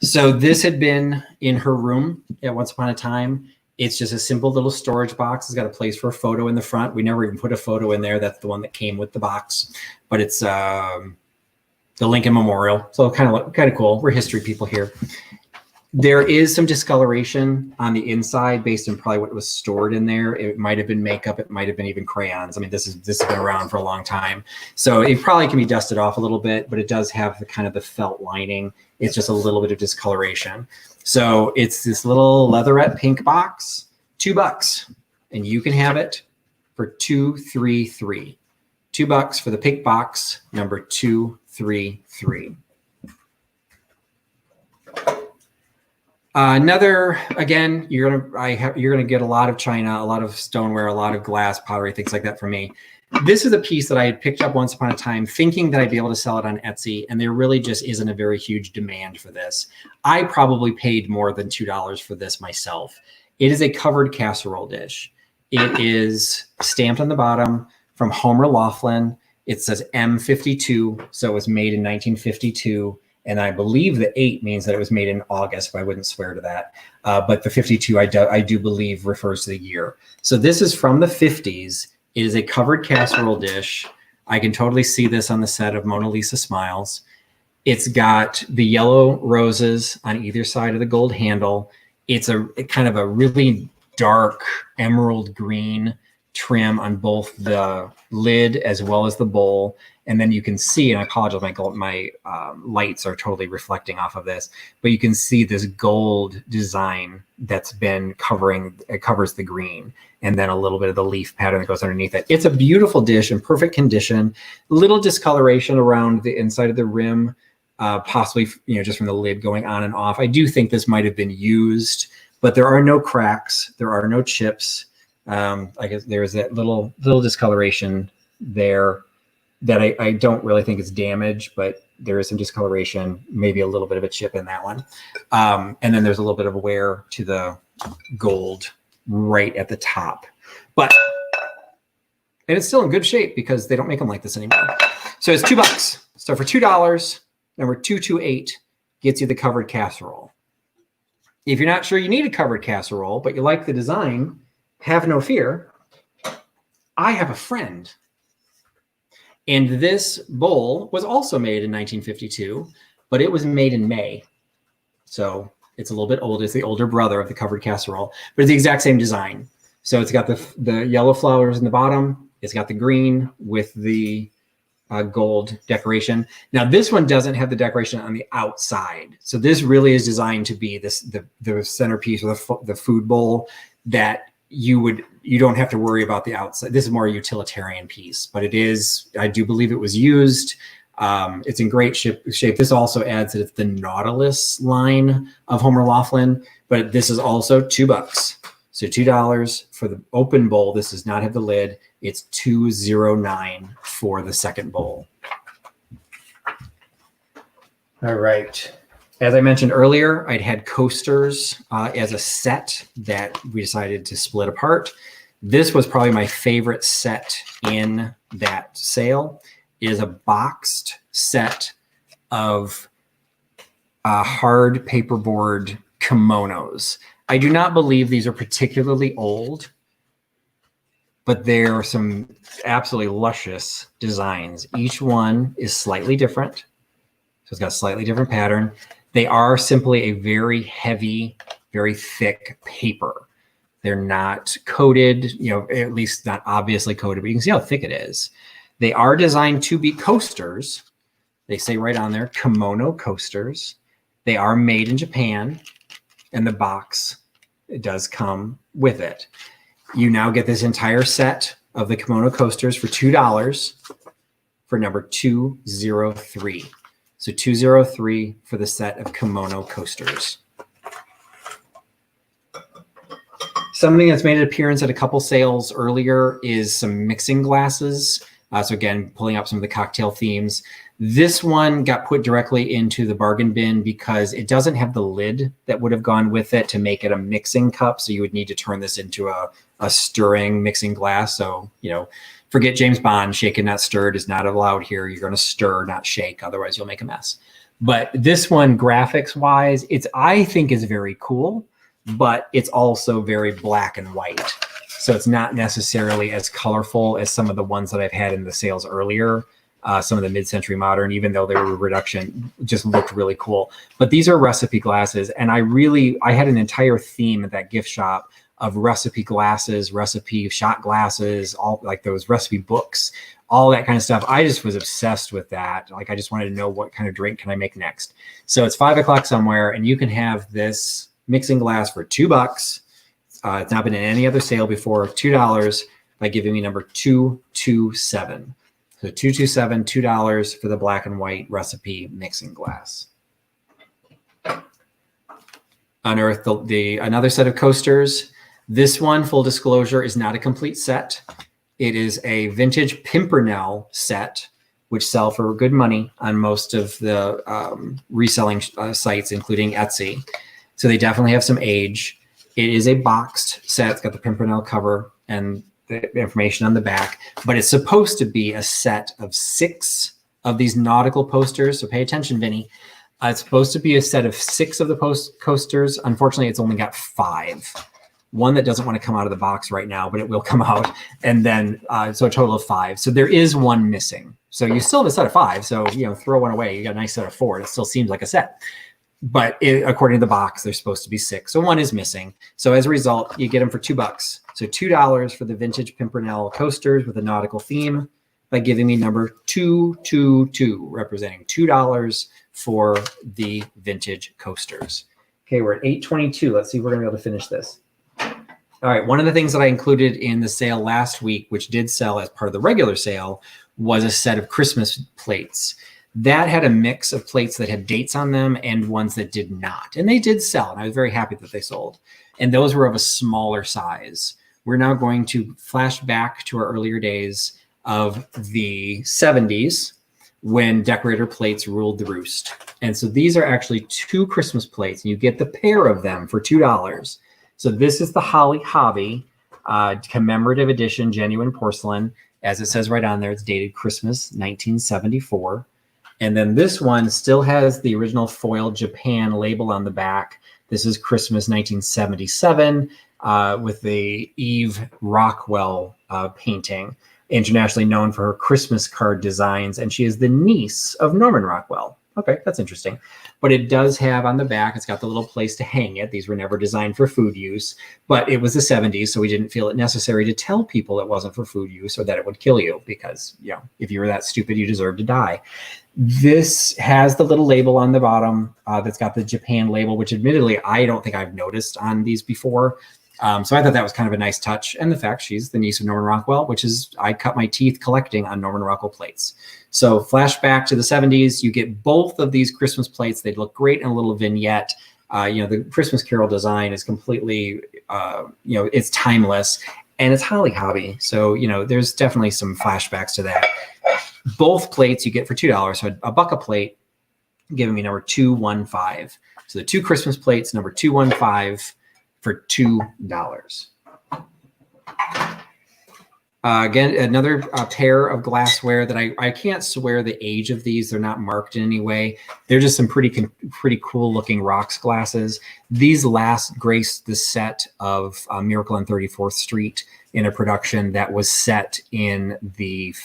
So this had been in her room at once upon a time. It's just a simple little storage box. It's got a place for a photo in the front. We never even put a photo in there. That's the one that came with the box. But it's the Lincoln Memorial. So kind of cool. We're history people here. There is some discoloration on the inside based on probably what was stored in there. It might have been makeup. It might have been even crayons. I mean, this has been around for a long time. So it probably can be dusted off a little bit, but it does have the kind of the felt lining. It's just a little bit of discoloration. So it's this little leatherette pink box, $2, and you can have it for $233. $2 for the pink box, number 233. Another, again, you're gonna get a lot of china, a lot of stoneware, a lot of glass, pottery, things like that from me. This is a piece that I had picked up once upon a time, thinking that I'd be able to sell it on Etsy, and there really just isn't a very huge demand for this. I probably paid more than $2 for this myself. It is a covered casserole dish. It is stamped on the bottom from Homer Laughlin. It says M52, so it was made in 1952. And I believe the 8 means that it was made in August, but I wouldn't swear to that. But the 52, I do believe, refers to the year. So this is from the 50s. It is a covered casserole dish. I can totally see this on the set of Mona Lisa Smiles. It's got the yellow roses on either side of the gold handle. It's a kind of a really dark emerald green trim on both the lid as well as the bowl. And then you can see, and I apologize, my lights are totally reflecting off of this, but you can see this gold design that's been it covers the green, and then a little bit of the leaf pattern that goes underneath it. It's a beautiful dish in perfect condition, little discoloration around the inside of the rim, possibly, just from the lid going on and off. I do think this might have been used, but there are no cracks. There are no chips. I guess there's that little discoloration there that I don't really think is damage, but there is some discoloration, maybe a little bit of a chip in that one. And then there's a little bit of a wear to the gold right at the top. And it's still in good shape because they don't make them like this anymore. So it's $2. So for $2, number 228 gets you the covered casserole. If you're not sure you need a covered casserole, but you like the design, have no fear. I have a friend. And this bowl was also made in 1952, but it was made in May. So it's a little bit old. It's the older brother of the covered casserole, but it's the exact same design. So it's got the yellow flowers in the bottom. It's got the green with the gold decoration. Now this one doesn't have the decoration on the outside. So this really is designed to be the centerpiece or the food bowl that you don't have to worry about the outside. This is more a utilitarian piece, but I do believe it was used. It's in great shape. This also adds that it's the Nautilus line of Homer Laughlin, but this is also $2. So $2 for the open bowl. This does not have the lid. It's $209 for the second bowl. All right. As I mentioned earlier, I'd had coasters as a set that we decided to split apart. This was probably my favorite set in that sale. It is a boxed set of hard paperboard kimonos. I do not believe these are particularly old, but there are some absolutely luscious designs. Each one is slightly different. So it's got a slightly different pattern. They are simply a very heavy, very thick paper. They're not coated, at least not obviously coated, but you can see how thick it is. They are designed to be coasters. They say right on there, kimono coasters. They are made in Japan, and the box, it does come with it. You now get this entire set of the kimono coasters for $2 for number 203. So 203 for the set of kimono coasters. Something that's made an appearance at a couple sales earlier is some mixing glasses. So again, pulling up some of the cocktail themes. This one got put directly into the bargain bin because it doesn't have the lid that would have gone with it to make it a mixing cup. So you would need to turn this into a stirring mixing glass. So, forget James Bond, shaken, not stirred is not allowed here. You're going to stir, not shake. Otherwise, you'll make a mess. But this one, graphics wise, I think is very cool, but it's also very black and white. So it's not necessarily as colorful as some of the ones that I've had in the sales earlier. Some of the mid-century modern, even though they were reduction, just looked really cool. But these are recipe glasses. And I had an entire theme at that gift shop of recipe glasses, recipe shot glasses, all like those recipe books, all that kind of stuff. I just was obsessed with that. Like, I just wanted to know what kind of drink can I make next. So it's 5 o'clock somewhere, and you can have this mixing glass for $2. It's not been in any other sale before. $2 by giving me number 227. So 227, $2 for the black and white recipe mixing glass. unearthed another set of coasters. This one, full disclosure, is not a complete set. It is a vintage Pimpernel set, which sell for good money on most of the reselling sites, including Etsy. So they definitely have some age. It is a boxed set. It's got the Pimpernel cover and the information on the back, but it's supposed to be a set of 6 of these nautical posters. So pay attention, Vinny. It's supposed to be a set of 6 of the coasters. Unfortunately, it's only got 5. One that doesn't want to come out of the box right now, but it will come out. And then, so a total of 5. So there is one missing. So you still have a set of 5. So, throw one away. You got a nice set of 4. It still seems like a set. But according to the box, they're supposed to be 6. So one is missing. So as a result, you get them for $2. So $2 for the vintage Pimpernel coasters with a nautical theme by giving me number 222, representing $2 for the vintage coasters. Okay, we're at 822. Let's see if we're going to be able to finish this. All right, one of the things that I included in the sale last week, which did sell as part of the regular sale, was a set of Christmas plates. That had a mix of plates that had dates on them and ones that did not. And they did sell, and I was very happy that they sold. And those were of a smaller size. We're now going to flash back to our earlier days of the 70s when decorator plates ruled the roost. And so these are actually 2 Christmas plates, and you get the pair of them for $2. So this is the Holly Hobby commemorative edition, genuine porcelain. As it says right on there, it's dated Christmas 1974. And then this one still has the original foil Japan label on the back. This is Christmas 1977 with the Eve Rockwell painting, internationally known for her Christmas card designs. And she is the niece of Norman Rockwell. Okay, that's interesting. But it does have on the back, it's got the little place to hang it. These were never designed for food use, but it was the 70s, so we didn't feel it necessary to tell people it wasn't for food use or that it would kill you because, if you were that stupid, you deserved to die. This has the little label on the bottom that's got the Japan label, which admittedly, I don't think I've noticed on these before. So I thought that was kind of a nice touch. And the fact she's the niece of Norman Rockwell, which is, I cut my teeth collecting on Norman Rockwell plates. So flashback to the 70s, you get both of these Christmas plates. They look great in a little vignette. The Christmas Carol design is completely, it's timeless and it's Holly Hobby. So, there's definitely some flashbacks to that. Both plates you get for $2. So a buck a plate, giving me number 215. So the 2 Christmas plates, number 215 for $2. Again, another pair of glassware that I can't swear the age of these. They're not marked in any way. They're just some pretty cool looking rocks glasses. These last graced the set of Miracle on 34th Street in a production that was set in the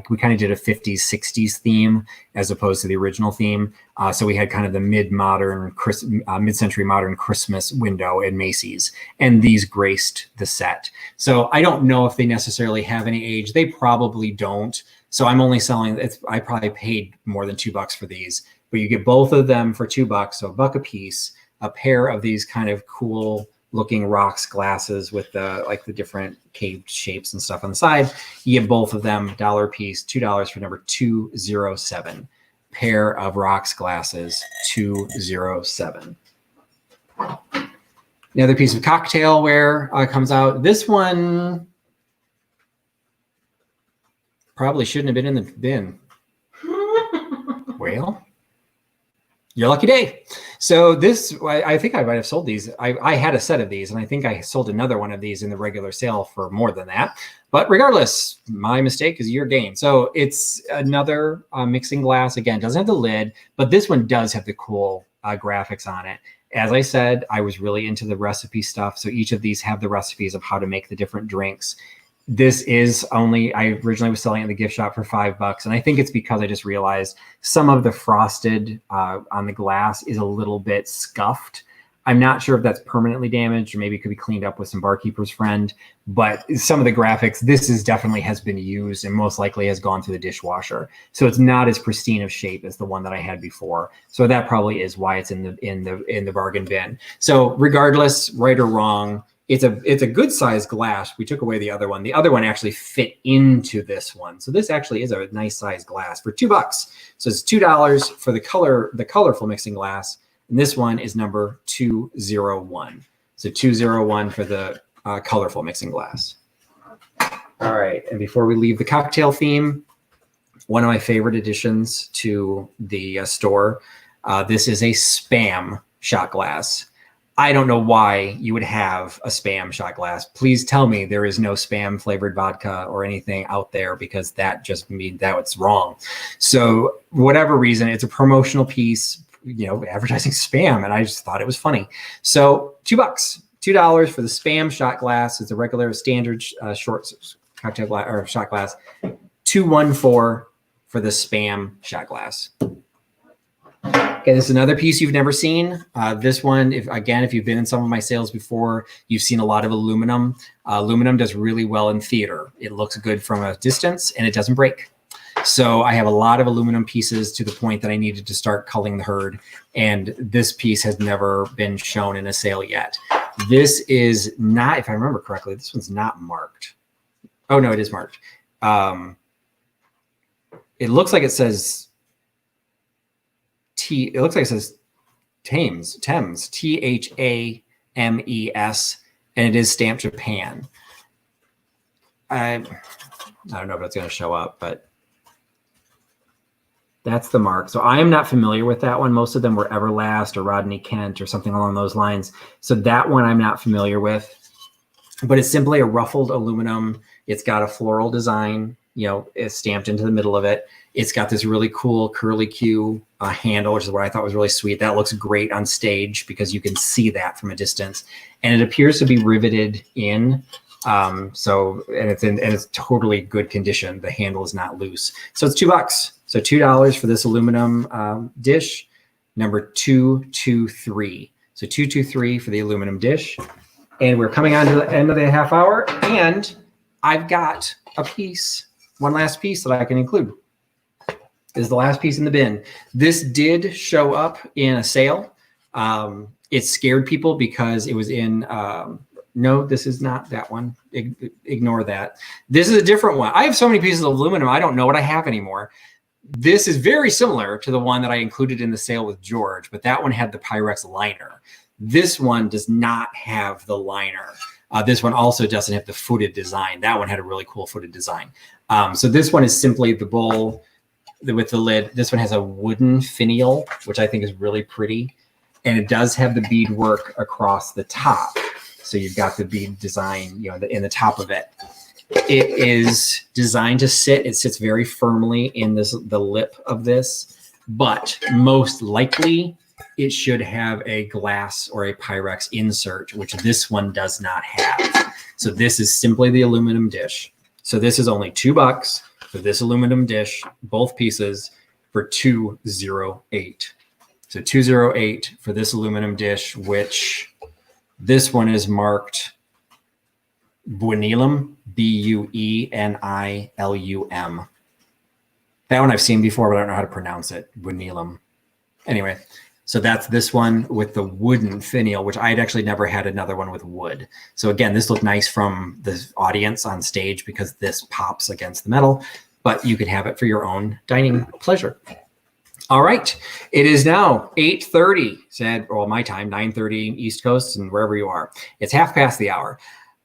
we kind of did a 50s, 60s theme as opposed to the original theme. So we had kind of the mid-century modern Christmas window in Macy's, and these graced the set. So I don't know if they necessarily have any age. They probably don't. So I'm only selling, I probably paid more than $2 for these, but you get both of them for $2, so $1 a piece, a pair of these kind of cool looking rocks glasses with the different caved shapes and stuff on the side. You get both of them $1 a piece, $2 for number 207. Pair of rocks glasses, 207. The other piece of cocktailware comes out. This one probably shouldn't have been in the bin. Well, your lucky day. So this, I think I might have sold these. I had a set of these, and I think I sold another one of these in the regular sale for more than that. But regardless, my mistake is your gain. So it's another mixing glass. Again, doesn't have the lid, but this one does have the cool graphics on it. As I said, I was really into the recipe stuff. So each of these have the recipes of how to make the different drinks. This is only, I originally was selling it in the gift shop for $5. And I think it's because I just realized some of the frosted on the glass is a little bit scuffed. I'm not sure if that's permanently damaged or maybe it could be cleaned up with some barkeeper's friend, but some of the graphics, this is definitely has been used and most likely has gone through the dishwasher. So it's not as pristine of shape as the one that I had before. So that probably is why it's in the bargain bin. So regardless, right or wrong, it's a good sized glass. We took away the other one. The other one actually fit into this one. So this actually is a nice sized glass for $2. So it's $2 for the colorful mixing glass. And this one is number 201. So 201 for the colorful mixing glass. All right. And before we leave the cocktail theme, one of my favorite additions to the store, this is a Spam shot glass. I don't know why you would have a Spam shot glass. Please tell me there is no Spam flavored vodka or anything out there, because that just means that it's wrong. So whatever reason, it's a promotional piece, advertising Spam, and I just thought it was funny. So $2 for the Spam shot glass. It's a regular standard short cocktail glass or shot glass. $214 for the Spam shot glass. Okay, this is another piece you've never seen. This one, if you've been in some of my sales before, you've seen a lot of aluminum. Aluminum does really well in theater. It looks good from a distance and it doesn't break. So I have a lot of aluminum pieces to the point that I needed to start culling the herd. And this piece has never been shown in a sale yet. This is not, if I remember correctly, this one's not marked. Oh no, it is marked. It looks like it says it looks like it says Thames, Thames, and it is stamped Japan. I don't know if it's going to show up, but that's the mark. So I am not familiar with that one. Most of them were Everlast or Rodney Kent or something along those lines. So that one I'm not familiar with, but it's simply a ruffled aluminum. It's got a floral design, it's stamped into the middle of it. It's got this really cool curly Q handle, which is what I thought was really sweet. That looks great on stage because you can see that from a distance, and it appears to be riveted in. And it's totally good condition. The handle is not loose. So it's $2. So $2 for this aluminum dish, number 223. So 223 for the aluminum dish. And we're coming on to the end of the half hour, and I've got one last piece that I can include. This is the last piece in the bin. This did show up in a sale. It scared people because it was in, no, this is not that one. Ignore that. This is a different one. I have so many pieces of aluminum, I don't know what I have anymore. This is very similar to the one that I included in the sale with George, but that one had the Pyrex liner. This one does not have the liner. This one also doesn't have the footed design. That one had a really cool footed design. So this one is simply the bowl with the lid. This one has a wooden finial, which I think is really pretty. And it does have the bead work across the top. So you've got the bead design, in the top of it. It is designed to sit. It sits very firmly in the lip of this, but most likely it should have a glass or a Pyrex insert, which this one does not have. So this is simply the aluminum dish. So this is only $2 for this aluminum dish, both pieces, for $208. So $208 for this aluminum dish, which this one is marked Buenilum, Buenilum. That one I've seen before, but I don't know how to pronounce it. Buenilum. Anyway, so that's this one with the wooden finial, which I'd actually never had another one with wood. So again, this looked nice from the audience on stage because this pops against the metal, but you could have it for your own dining pleasure. All right, it is now 8:30, my time, 9:30 East Coast and wherever you are. It's half past the hour.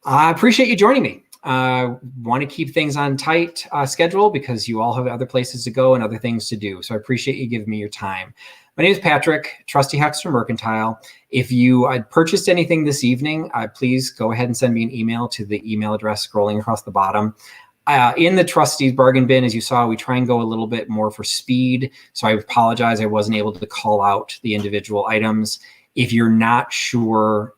I appreciate you joining me. Want to keep things on tight schedule because you all have other places to go and other things to do. So I appreciate you giving me your time. My name is Patrick, Trusty Huckster Mercantile. If you purchased anything this evening, please go ahead and send me an email to the email address scrolling across the bottom. In the Trusty's bargain bin, as you saw, we try and go a little bit more for speed. So I apologize I wasn't able to call out the individual items. If you're not sure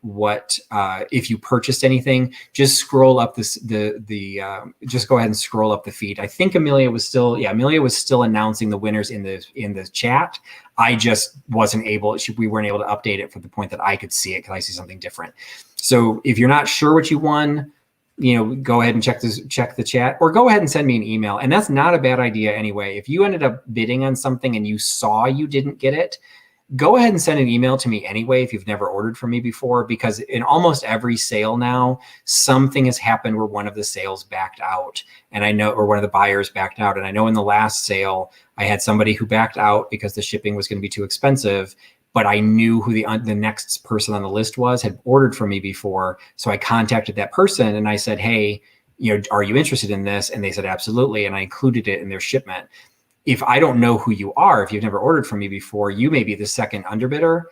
if you purchased anything, just scroll up just go ahead and scroll up the feed. I think Amelia was still announcing the winners in the chat. I just wasn't able, we weren't able to update it for the point that I could see it because I see something different. So if you're not sure what you won, go ahead and check the chat, or go ahead and send me an email. And that's not a bad idea anyway. If you ended up bidding on something and you saw you didn't get it, go ahead and send an email to me anyway if you've never ordered from me before, because in almost every sale now, something has happened where one of the sales backed out, or one of the buyers backed out. And I know in the last sale, I had somebody who backed out because the shipping was going to be too expensive, but I knew who the next person on the list was, had ordered from me before. So I contacted that person and I said, hey, are you interested in this? And they said, absolutely. And I included it in their shipment. If I don't know who you are, if you've never ordered from me before, you may be the second underbidder.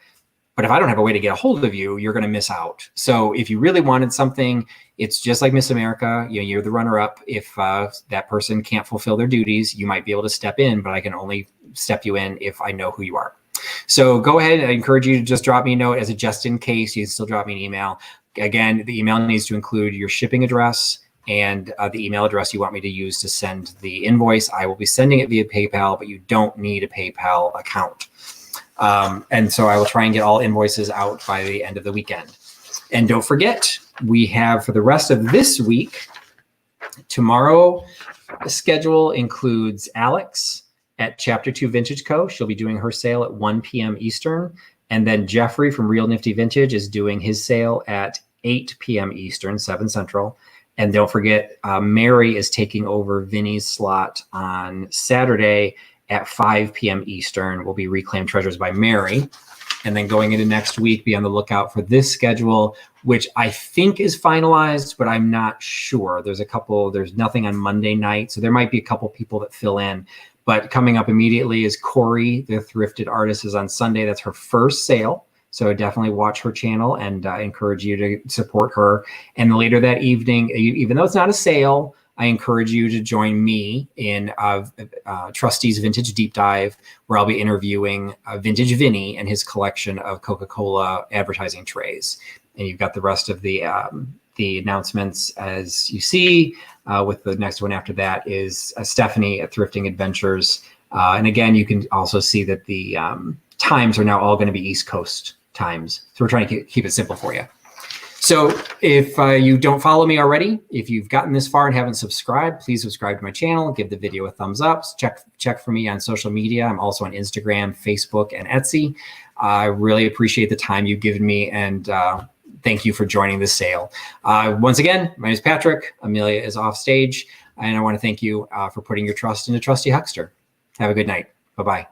But if I don't have a way to get a hold of you, you're going to miss out. So if you really wanted something, it's just like Miss America. You're the runner-up. If that person can't fulfill their duties, you might be able to step in, but I can only step you in if I know who you are. So go ahead. I encourage you to just drop me a note as a just in case. You can still drop me an email. Again, the email needs to include your shipping address and the email address you want me to use to send the invoice. I will be sending it via PayPal, but you don't need a PayPal account. And so I will try and get all invoices out by the end of the weekend. And don't forget, we have for the rest of this week, tomorrow, the schedule includes Alex at Chapter 2 Vintage Co. She'll be doing her sale at 1 p.m. Eastern. And then Jeffrey from Real Nifty Vintage is doing his sale at 8 p.m. Eastern, 7 Central. And don't forget, Mary is taking over Vinny's slot on Saturday at 5 p.m. Eastern. Will be Reclaimed Treasures by Mary. And then going into next week, be on the lookout for this schedule, which I think is finalized, but I'm not sure. There's nothing on Monday night. So there might be a couple people that fill in. But coming up immediately is Corey, the Thrifted Artist, is on Sunday. That's her first sale. So definitely watch her channel and encourage you to support her. And later that evening, even though it's not a sale, I encourage you to join me in Trusty's Vintage Deep Dive, where I'll be interviewing Vintage Vinny and his collection of Coca-Cola advertising trays. And you've got the rest of the announcements as you see, with the next one after that is Stephanie at Thrifting Adventures. And again, you can also see that the times are now all going to be East Coast times. So we're trying to keep it simple for you. So if you don't follow me already, if you've gotten this far and haven't subscribed, please subscribe to my channel, give the video a thumbs up, check for me on social media. I'm also on Instagram, Facebook, and Etsy. I really appreciate the time you've given me, and thank you for joining this sale. Once again, my name is Patrick. Amelia is off stage, and I want to thank you for putting your trust into Trusty Huckster. Have a good night. Bye-bye.